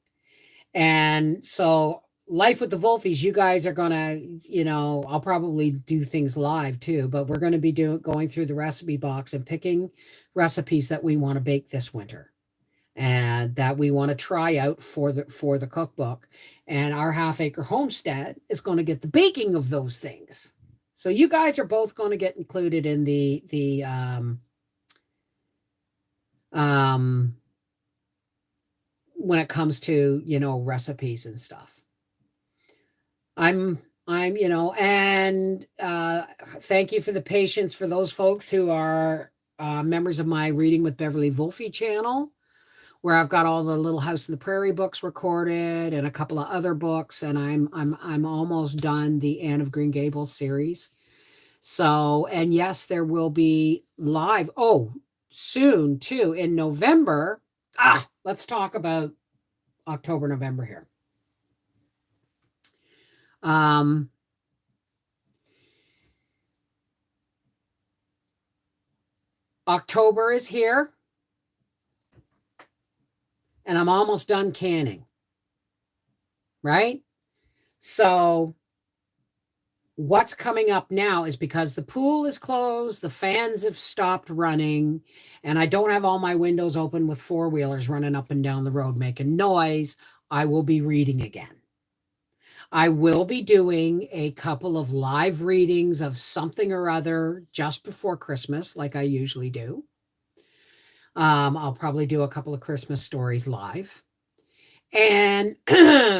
And so Life with the Volfies, you guys are going to, I'll probably do things live too, but we're going to be going through the recipe box and picking recipes that we want to bake this winter and that we want to try out for the cookbook. And our Half Acre Homestead is going to get the baking of those things. So you guys are both going to get included in when it comes to, recipes and stuff. I'm, and thank you for the patience for those folks who are members of my Reading with Beverly Volfie channel, where I've got all the Little House on the Prairie books recorded and a couple of other books, and I'm almost done the Anne of Green Gables series. So, and yes, there will be live. Oh, soon too in November. Let's talk about October, November here. October is here, and I'm almost done canning. Right? So what's coming up now is because the pool is closed, the fans have stopped running, and I don't have all my windows open with four-wheelers running up and down the road making noise. I will be reading again. I will be doing a couple of live readings of something or other just before Christmas, like I usually do. I'll probably do a couple of Christmas stories live. And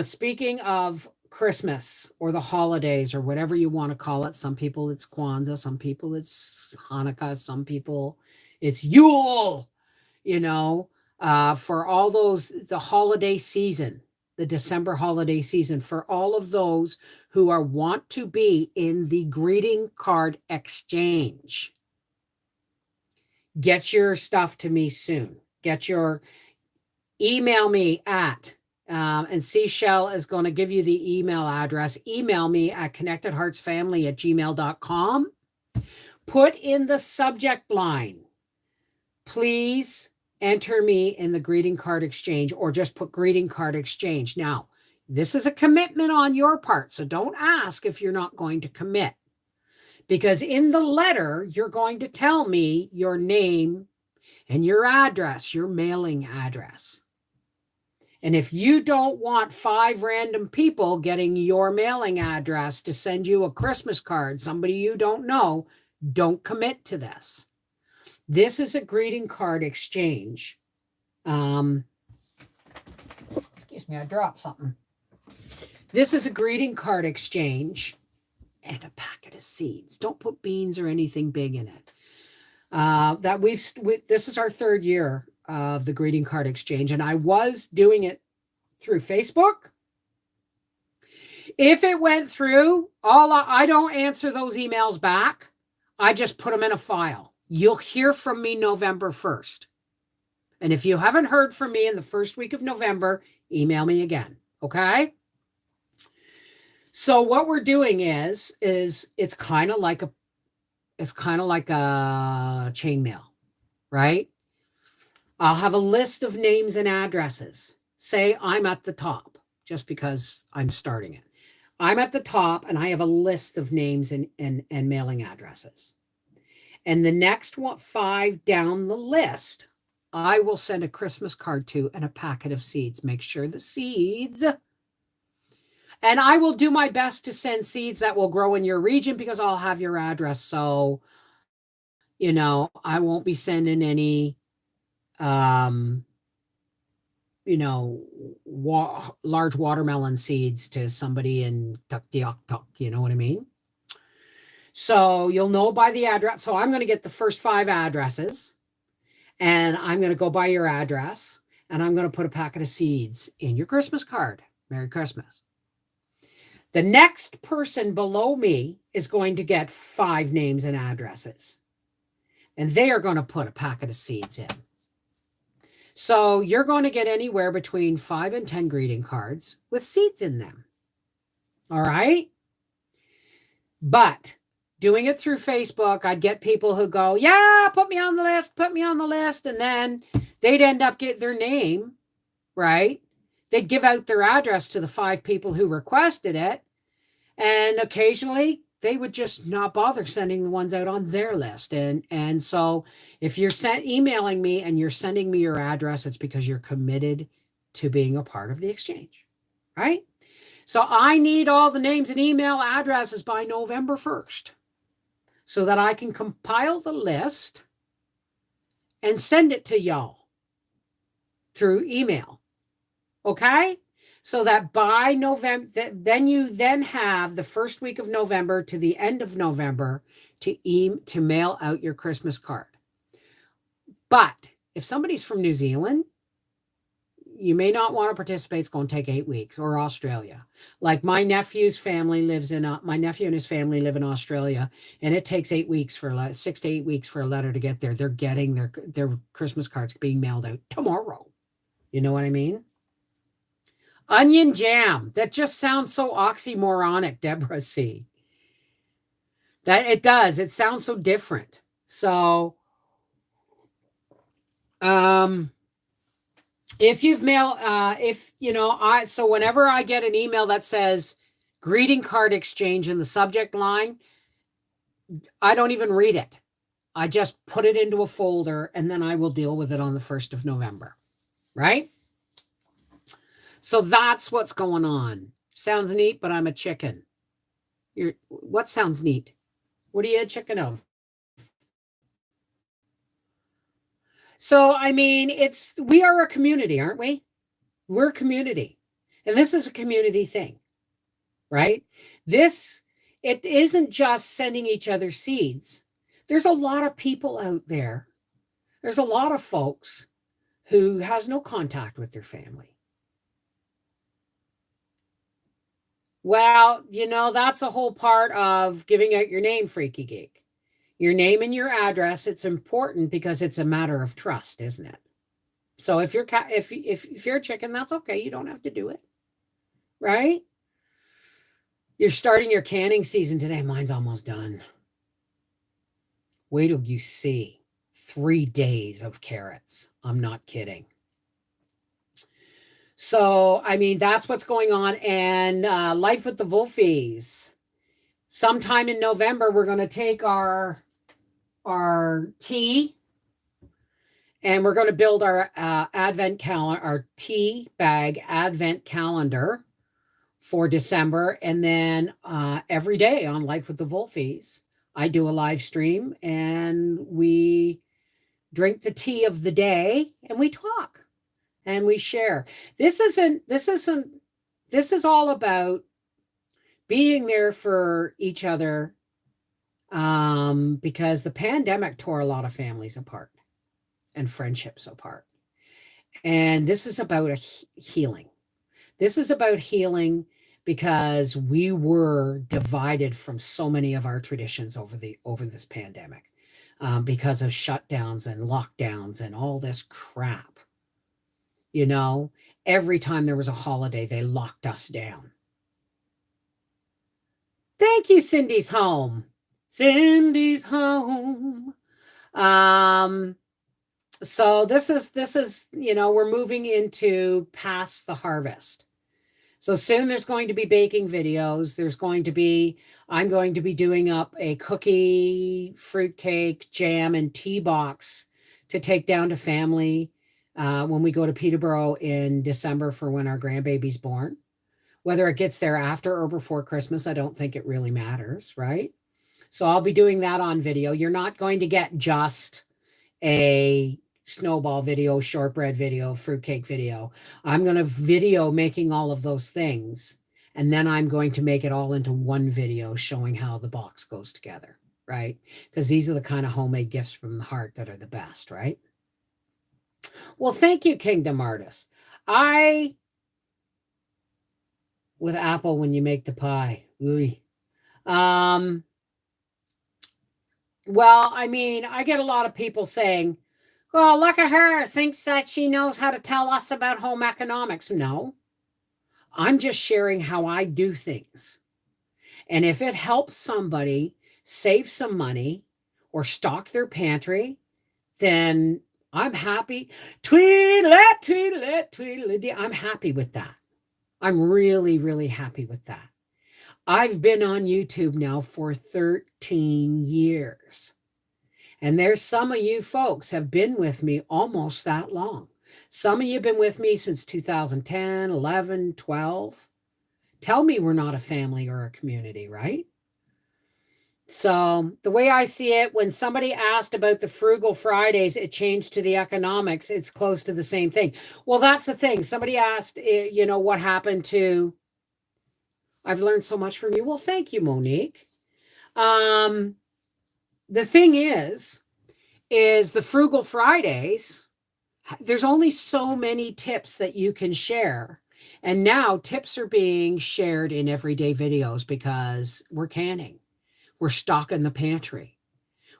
speaking of Christmas or the holidays or whatever you want to call it, some people it's Kwanzaa, some people it's Hanukkah, some people it's Yule, for all those, the holiday season, the December holiday season, for all of those who want to be in the greeting card exchange. Get your stuff to me soon. Email me at, and Seashell is going to give you the email address. Email me at connectedheartsfamily@gmail.com. Put in the subject line, please enter me in the greeting card exchange, or just put greeting card exchange. Now, this is a commitment on your part, so don't ask if you're not going to commit. Because in the letter, you're going to tell me your name and your address, your mailing address. And if you don't want 5 random people getting your mailing address to send you a Christmas card, somebody you don't know, don't commit to this. This is a greeting card exchange. Excuse me, I dropped something. This is a greeting card exchange and a packet of seeds. Don't put beans or anything big in it. This is our 3rd year of the greeting card exchange, and I was doing it through Facebook. If it went through, I don't answer those emails back. I just put them in a file. You'll hear from me November 1st. And if you haven't heard from me in the first week of November, email me again. Okay? So what we're doing is it's kind of like a chainmail, right? I'll have a list of names and addresses. Say I'm at the top, just because I'm starting it. I'm at the top and I have a list of names and mailing addresses. And the next 5 down the list, I will send a Christmas card to and a packet of seeds. Make sure the seeds, and I will do my best to send seeds that will grow in your region because I'll have your address. So, I won't be sending any, large watermelon seeds to somebody in Tuktiok, you know what I mean? So you'll know by the address. So I'm going to get the first 5 addresses, and I'm going to go by your address, and I'm going to put a packet of seeds in your Christmas card. Merry Christmas. The next person below me is going to get 5 names and addresses, and they are going to put a packet of seeds in. So you're going to get anywhere between 5 and 10 greeting cards with seeds in them. All right? But doing it through Facebook, I'd get people who go, yeah, put me on the list. And then they'd end up getting their name, right? They'd give out their address to the 5 people who requested it. And occasionally they would just not bother sending the ones out on their list. And so if you're emailing me and you're sending me your address, it's because you're committed to being a part of the exchange, right? So I need all the names and email addresses by November 1st so that I can compile the list and send it to y'all through email. Okay? So that by November, then you then have the first week of November to the end of November to mail out your Christmas card. But if somebody's from New Zealand, you may not want to participate. It's going to take 8 weeks, or Australia. Like my nephew's family lives in, my nephew and his family live in Australia, and it takes 8 weeks 6 to 8 weeks for a letter to get there. They're getting their Christmas cards being mailed out tomorrow. You know what I mean? Onion jam. That just sounds so oxymoronic, Deborah C. That it does. It sounds so different. So, if you've mailed, so whenever I get an email that says greeting card exchange in the subject line, I don't even read it. I just put it into a folder and then I will deal with it on the 1st of November. Right? So that's what's going on. Sounds neat, but I'm a chicken. What sounds neat? What are you a chicken of? So, I mean, we are a community, aren't we? We're a community. And this is a community thing, right? It isn't just sending each other seeds. There's a lot of people out there. There's a lot of folks who has no contact with their family. Well, that's a whole part of giving out your name, Freaky Geek. Your name and your address, it's important because it's a matter of trust, isn't it? So if you're a chicken, that's okay. You don't have to do it. Right? You're starting your canning season today. Mine's almost done. Wait till you see 3 days of carrots. I'm not kidding. So, I mean, that's what's going on. And Life with the Volfies. Sometime in November, we're going to take our tea and we're going to build our advent calendar, our tea bag advent calendar for December. And then every day on Life with the Volfies, I do a live stream and we drink the tea of the day and we talk and we share. This is all about being there for each other, because the pandemic tore a lot of families apart and friendships apart. And this is about healing. This is about healing because we were divided from so many of our traditions over this pandemic, because of shutdowns and lockdowns and all this crap. Every time there was a holiday, they locked us down. Thank you, Cindy's home. Cindy's home. So this is, we're moving into past the harvest. So soon there's going to be baking videos. I'm going to be doing up a cookie, fruitcake, jam, and tea box to take down to family when we go to Peterborough in December for when our grandbaby's born. Whether it gets there after or before Christmas, I don't think it really matters, right? So I'll be doing that on video. You're not going to get just a snowball video, shortbread video, fruitcake video. I'm going to video making all of those things. And then I'm going to make it all into one video showing how the box goes together, right? Because these are the kind of homemade gifts from the heart that are the best, right? Well, thank you, Kingdom Artist. With apple when you make the pie. Ooh. Well, I mean, I get a lot of people saying, well, look at her, thinks that she knows how to tell us about home economics. No, I'm just sharing how I do things. And if it helps somebody save some money or stock their pantry, then I'm happy. Tweedlet, tweedlet, tweedlet. I'm happy with that. I'm really, really happy with that. I've been on YouTube now for 13 years. And there's some of you folks have been with me almost that long. Some of you have been with me since 2010, 11, 12. Tell me we're not a family or a community, right? So the way I see it, when somebody asked about the Frugal Fridays, it changed to the economics. It's close to the same thing. Well, that's the thing. Somebody asked, what happened to, I've learned so much from you. Well, thank you, Monique. The thing is the Frugal Fridays, there's only so many tips that you can share. And now tips are being shared in everyday videos because we're canning. We're stocking the pantry.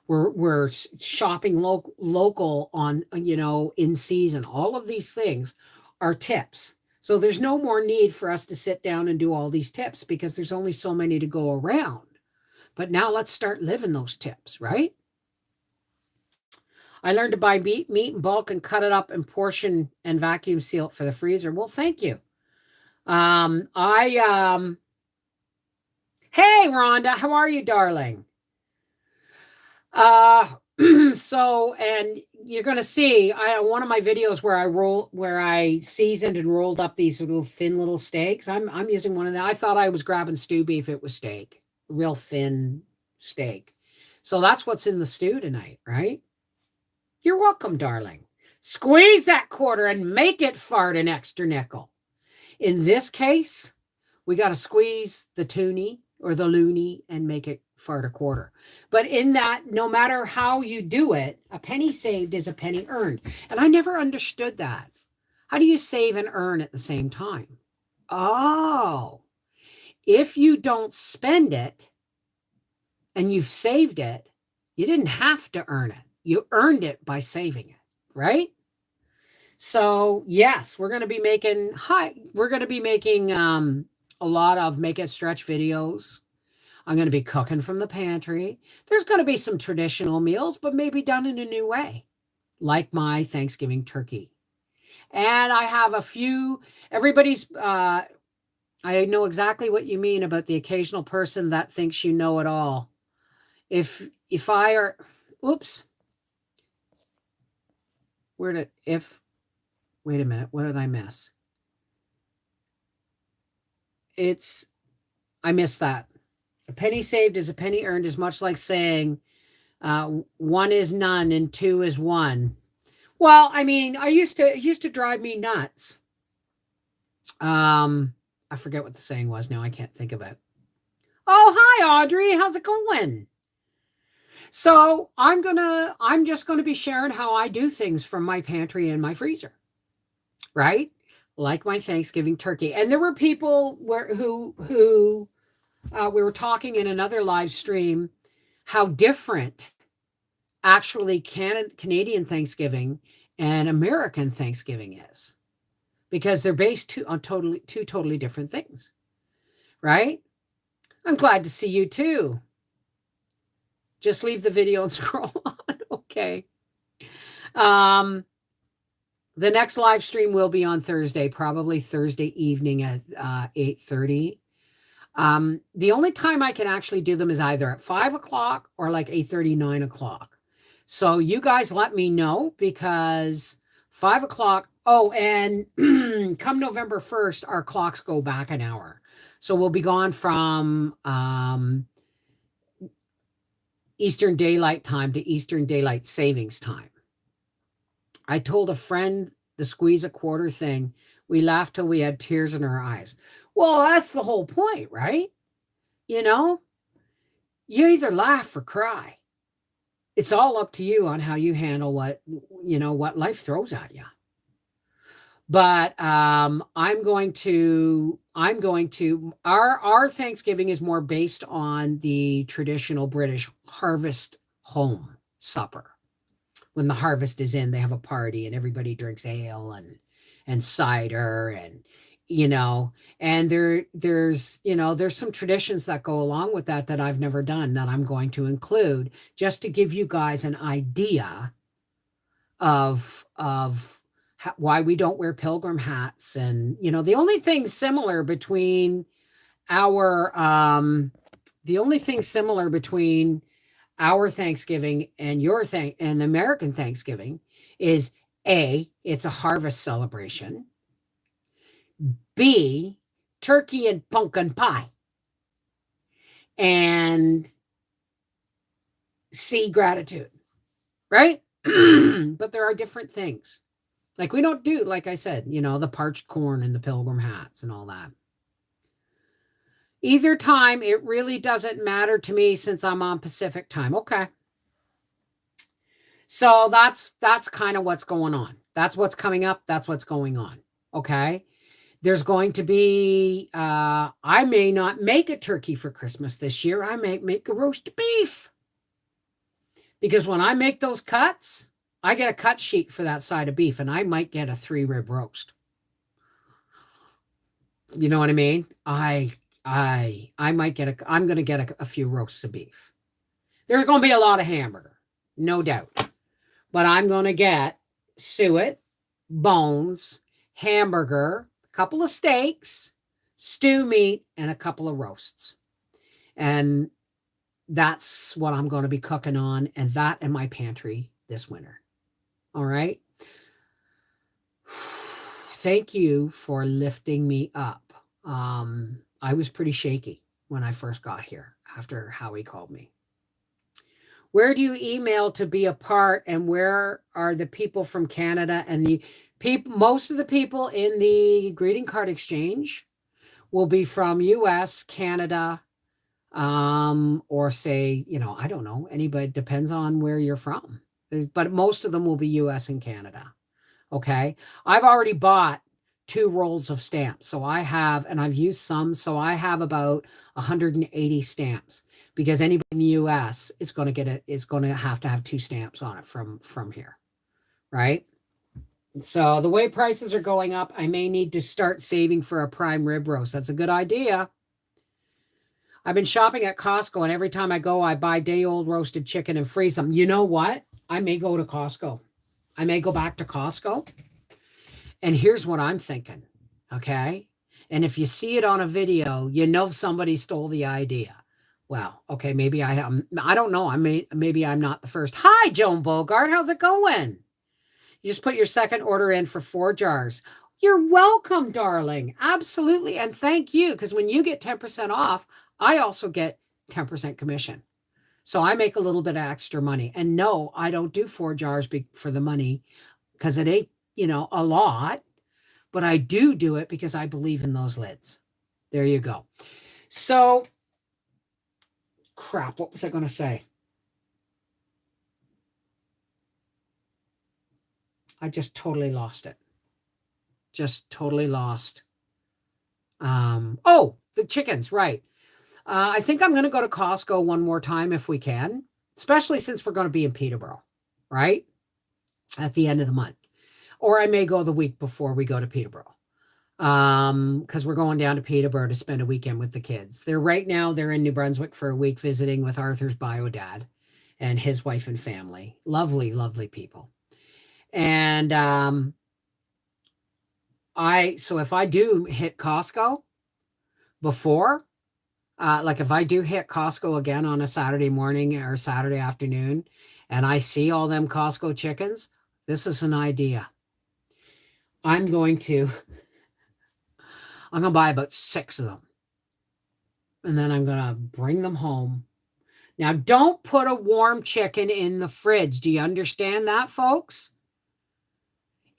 We're shopping local on, in season. All of these things are tips. So there's no more need for us to sit down and do all these tips because there's only so many to go around. But now let's start living those tips, right? I learned to buy meat in bulk and cut it up and portion and vacuum seal it for the freezer. Well, thank you. Hey, Rhonda, how are you, darling? So, and you're going to see one of my videos where I seasoned and rolled up these little thin little steaks. I'm using one of them. I thought I was grabbing stew beef. It was steak, real thin steak. So that's what's in the stew tonight, right? You're welcome, darling. Squeeze that quarter and make it fart an extra nickel. In this case, we got to squeeze the toonie or the loony and make it fart a quarter. But in that, no matter how you do it, a penny saved is a penny earned. And I never understood that. How do you save and earn at the same time? Oh, if you don't spend it and you've saved it, you didn't have to earn it. You earned it by saving it, right? So yes, we're going to be making a lot of make it stretch videos. I'm going to be cooking from the pantry. There's going to be some traditional meals, but maybe done in a new way, like my Thanksgiving turkey. And I have a few, I know exactly what you mean about the occasional person that thinks you know it all. Oops, wait a minute, what did I miss? I missed that. A penny saved is a penny earned is much like saying one is none and two is one. Well, I mean, it used to drive me nuts. I forget what the saying was now. I can't think of it. Oh, hi, Audrey. How's it going? So I'm just going to be sharing how I do things from my pantry and my freezer, right? Like my Thanksgiving turkey. And there were people who we were talking in another live stream how different actually Canadian Thanksgiving and American Thanksgiving is, because they're based on two totally different things, right? I'm glad to see you too. Just leave the video and scroll on. Okay. The next live stream will be on Thursday, probably Thursday evening at 8:30. The only time I can actually do them is either at 5 o'clock or like 8:30, 9 o'clock. So you guys let me know, because 5 o'clock. Oh, and come November 1st, our clocks go back an hour. So we'll be gone from Eastern Daylight Time to Eastern Daylight Savings Time. I told a friend the squeeze a quarter thing. We laughed till we had tears in our eyes. Well, that's the whole point, right? You either laugh or cry. It's all up to you on how you handle what life throws at you. But our Thanksgiving is more based on the traditional British harvest home supper. When the harvest is in, they have a party and everybody drinks ale and cider and and there's some traditions that go along with that I've never done that I'm going to include, just to give you guys an idea of why we don't wear pilgrim hats. And the only thing similar between our Thanksgiving and and the American Thanksgiving is A, it's a harvest celebration. B, turkey and pumpkin pie. And see gratitude, right? But there are different things. Like we don't do, like I said, the parched corn and the pilgrim hats and all that. Either time, it really doesn't matter to me since I'm on Pacific time. Okay. So that's kind of what's going on. That's what's coming up. That's what's going on. Okay. There's going to be, I may not make a turkey for Christmas this year. I may make a roast beef. Because when I make those cuts, I get a cut sheet for that side of beef, and I might get a 3-rib roast. You know what I mean? I might get I'm going to get a few roasts of beef. There's going to be a lot of hamburger, no doubt. But I'm going to get suet, bones, hamburger, a couple of steaks, stew meat, and a couple of roasts. And that's what I'm going to be cooking on, and that in my pantry this winter. All right. Thank you for lifting me up. I was pretty shaky when I first got here after Howie called me. Where do you email to be a part, and where are the people from Canada and the people? Most of the people in the greeting card exchange will be from US, Canada, or say, I don't know, anybody, depends on where you're from. But most of them will be US and Canada. Okay. I've already bought 2 rolls of stamps. So I have, and I've used some. So I have about 180 stamps, because anybody in the US is going to have to have 2 stamps on it from here. Right. So the way prices are going up, I may need to start saving for a prime rib roast. That's a good idea. I've been shopping at Costco, and every time I go, I buy day-old roasted chicken and freeze them. You know what? I may go to Costco. I may go back to Costco. And here's what I'm thinking, okay? And if you see it on a video, somebody stole the idea. Well, okay, maybe I don't know. Maybe I'm not the first. Hi, Joan Bogart. How's it going? You just put your second order in for 4 jars. You're welcome, darling. Absolutely. And thank you, because when you get 10% off, I also get 10% commission. So I make a little bit of extra money. And no, I don't do 4 jars for the money, because it ain't, a lot. But I do it because I believe in those lids. There you go. So, crap, what was I going to say? I just totally lost it. Just totally lost. The chickens, right. I think I'm going to go to Costco one more time if we can, especially since we're going to be in Peterborough, right? At the end of the month. Or I may go the week before we go to Peterborough, because we're going down to Peterborough to spend a weekend with the kids. They're in New Brunswick for a week visiting with Arthur's bio dad and his wife and family. Lovely, lovely people. And so if I do hit Costco before, like if I do hit Costco again on a Saturday morning or Saturday afternoon, and I see all them Costco chickens, this is an idea. I'm going to buy about 6 of them. And then I'm going to bring them home. Now, don't put a warm chicken in the fridge. Do you understand that, folks?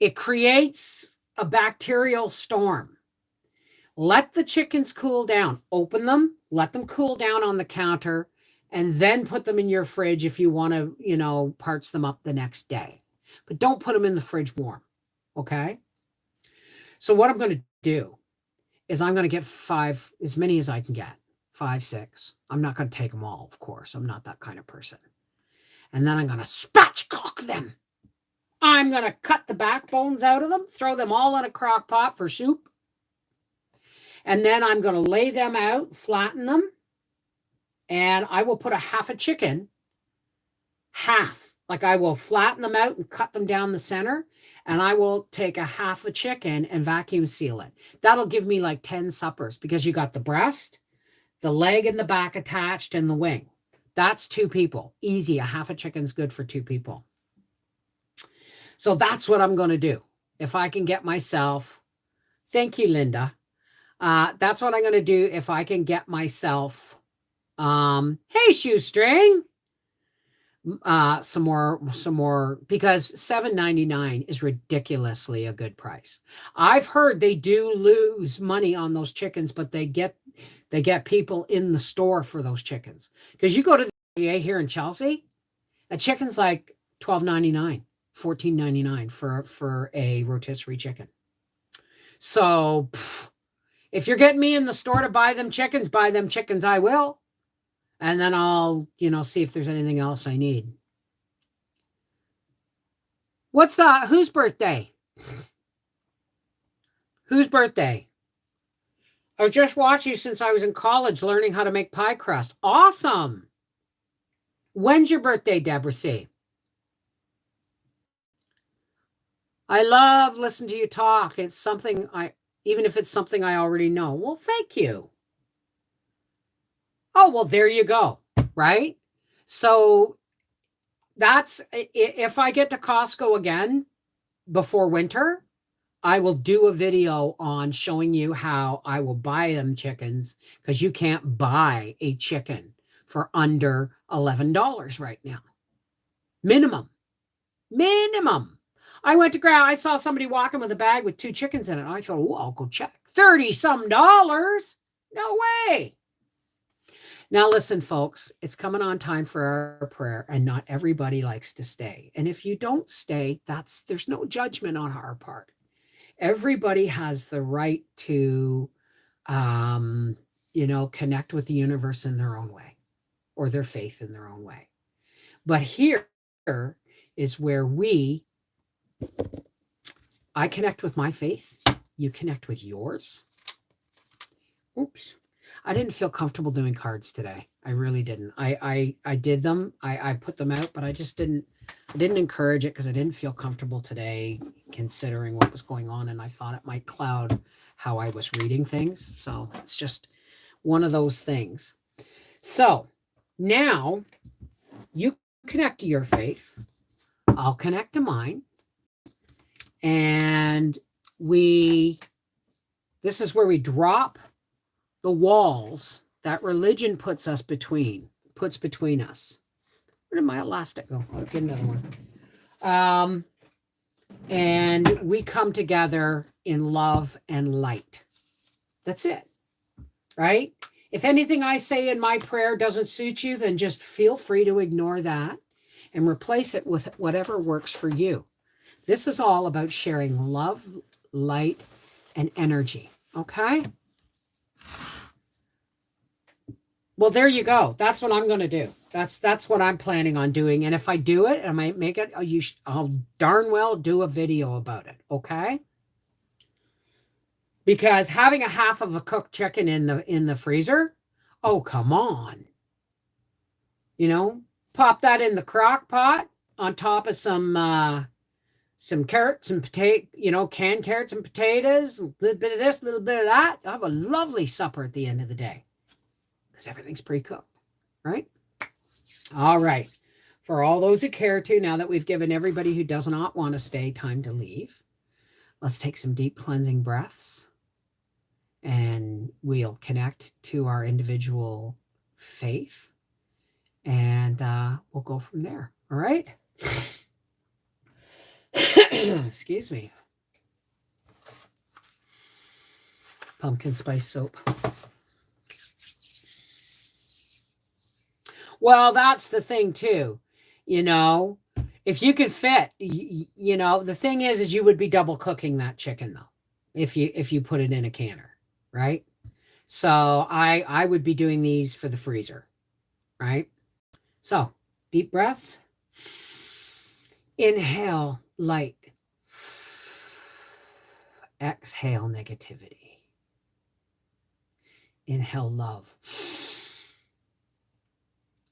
It creates a bacterial storm. Let the chickens cool down. Open them, let them cool down on the counter, and then put them in your fridge if you want to, parts them up the next day. But don't put them in the fridge warm, okay? So what I'm going to do is I'm going to get 5, as many as I can get, 5, 6. I'm not going to take them all, of course. I'm not that kind of person. And then I'm going to spatchcock them. I'm going to cut the backbones out of them, throw them all in a crock pot for soup. And then I'm going to lay them out, flatten them, and I will put a half a chicken, like I will flatten them out and cut them down the center, and I will take a half a chicken and vacuum seal it. That'll give me like 10 suppers, because you got the breast, the leg and the back attached, and the wing. That's 2 people. Easy. A half a chicken's good for 2 people. So that's what I'm going to do. If I can get myself, thank you, Linda. That's what I'm going to do if I can get myself, hey, Shoestring. some more, because $7.99 is ridiculously a good price. I've heard they do lose money on those chickens, but they get people in the store for those chickens. Because you go to the VA here in Chelsea, a chicken's like $12.99, $14.99 for a rotisserie chicken. So if you're getting me in the store to buy them chickens, I will. And then I'll, see if there's anything else I need. What's whose birthday? Whose birthday? I was just watching you since I was in college, learning how to make pie crust. Awesome. When's your birthday, Deborah C? I love listening to you talk. It's something even if it's something I already know. Well, thank you. Oh, well, there you go. Right? So that's, if I get to Costco again before winter, I will do a video on showing you how I will buy them chickens, because you can't buy a chicken for under $11 right now. Minimum. I went to grab, I saw somebody walking with a bag with 2 chickens in it. I thought, oh, I'll go check. $30-some. No way. Now, listen, folks, it's coming on time for our prayer, and not everybody likes to stay. And if you don't stay, there's no judgment on our part. Everybody has the right to, connect with the universe in their own way, or their faith in their own way. But here is where I connect with my faith. You connect with yours. Oops. I didn't feel comfortable doing cards today. I really didn't. I did them. I put them out, but I didn't encourage it, because I didn't feel comfortable today, considering what was going on, and I thought it might cloud how I was reading things. So it's just one of those things. So now you connect to your faith. I'll connect to mine. And this is where we drop the walls that religion puts between us. Where did my elastic go? I'll get another one. And we come together in love and light. That's it. Right? If anything I say in my prayer doesn't suit you, then just feel free to ignore that and replace it with whatever works for you. This is all about sharing love, light, and energy. Okay? Well, there you go. That's what I'm going to do. That's what I'm planning on doing. And if I do it, I might make it, I'll darn well do a video about it. Okay? Because having a half of a cooked chicken in the freezer, oh, come on. Pop that in the crock pot on top of some carrots and potato, canned carrots and potatoes, a little bit of this, a little bit of that. I have a lovely supper at the end of the day, because everything's pre-cooked, right? All right. For all those who care to, now that we've given everybody who does not want to stay time to leave, let's take some deep cleansing breaths, and we'll connect to our individual faith, and we'll go from there. All right? Excuse me. Pumpkin spice soap. Well, that's the thing too. If you can fit, the thing is you would be double cooking that chicken though, if you put it in a canner, right? So I would be doing these for the freezer, right? So deep breaths. Inhale light. Exhale negativity. Inhale love.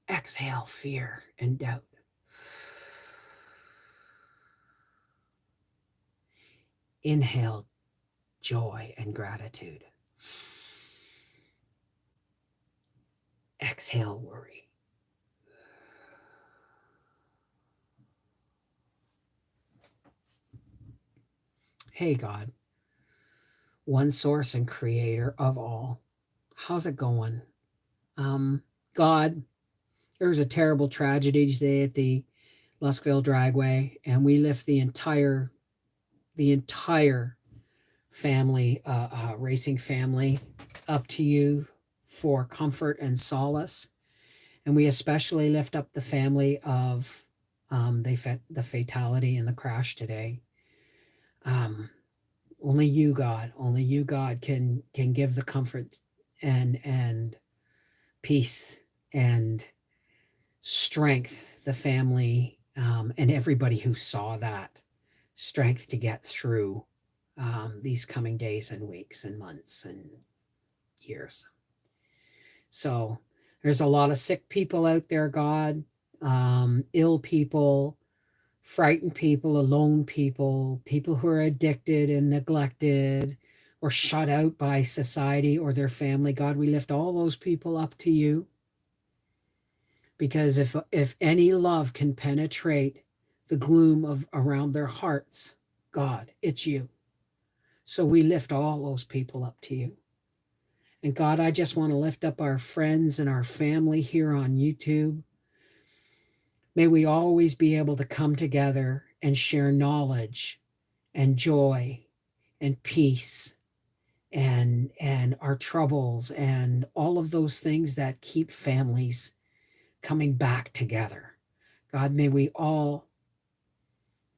Exhale fear and doubt. Inhale joy and gratitude. Exhale worry. Hey, God, one source and creator of all. How's it going? God, There was a terrible tragedy today at the Luskville Dragway, and we lift the entire family, racing family, up to you for comfort and solace. And we especially lift up the family of the fatality in the crash today. Only you, God, can give the comfort and peace and strength the family, and everybody who saw that, strength to get through these coming days and weeks and months and years. So there's a lot of sick people out there, God, ill people, frightened people, alone people, people who are addicted and neglected or shut out by society or their family. God, we lift all those people up to you. Because if any love can penetrate the gloom of around their hearts, God, it's you. So we lift all those people up to you. And God, I just want to lift up our friends and our family here on YouTube. May we always be able to come together and share knowledge and joy and peace and our troubles and all of those things that keep families coming back together. God, may we all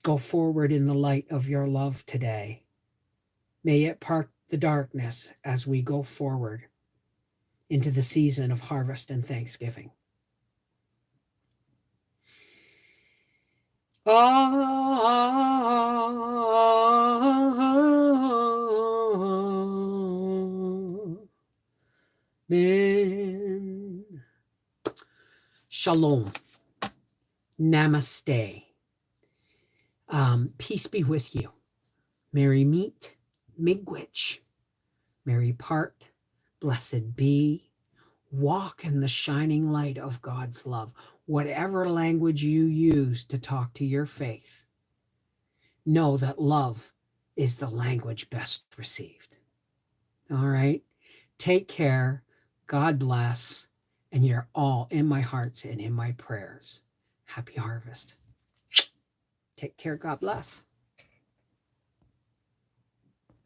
go forward in the light of your love today. May it part the darkness as we go forward into the season of harvest and thanksgiving. Amen. Shalom. Namaste. Peace be with you. Merry meet, miigwech. Merry part, blessed be. Walk in the shining light of God's love. Whatever language you use to talk to your faith, know that love is the language best received. All right? Take care. God bless. And you're all in my hearts and in my prayers. Happy harvest. Take care. God bless.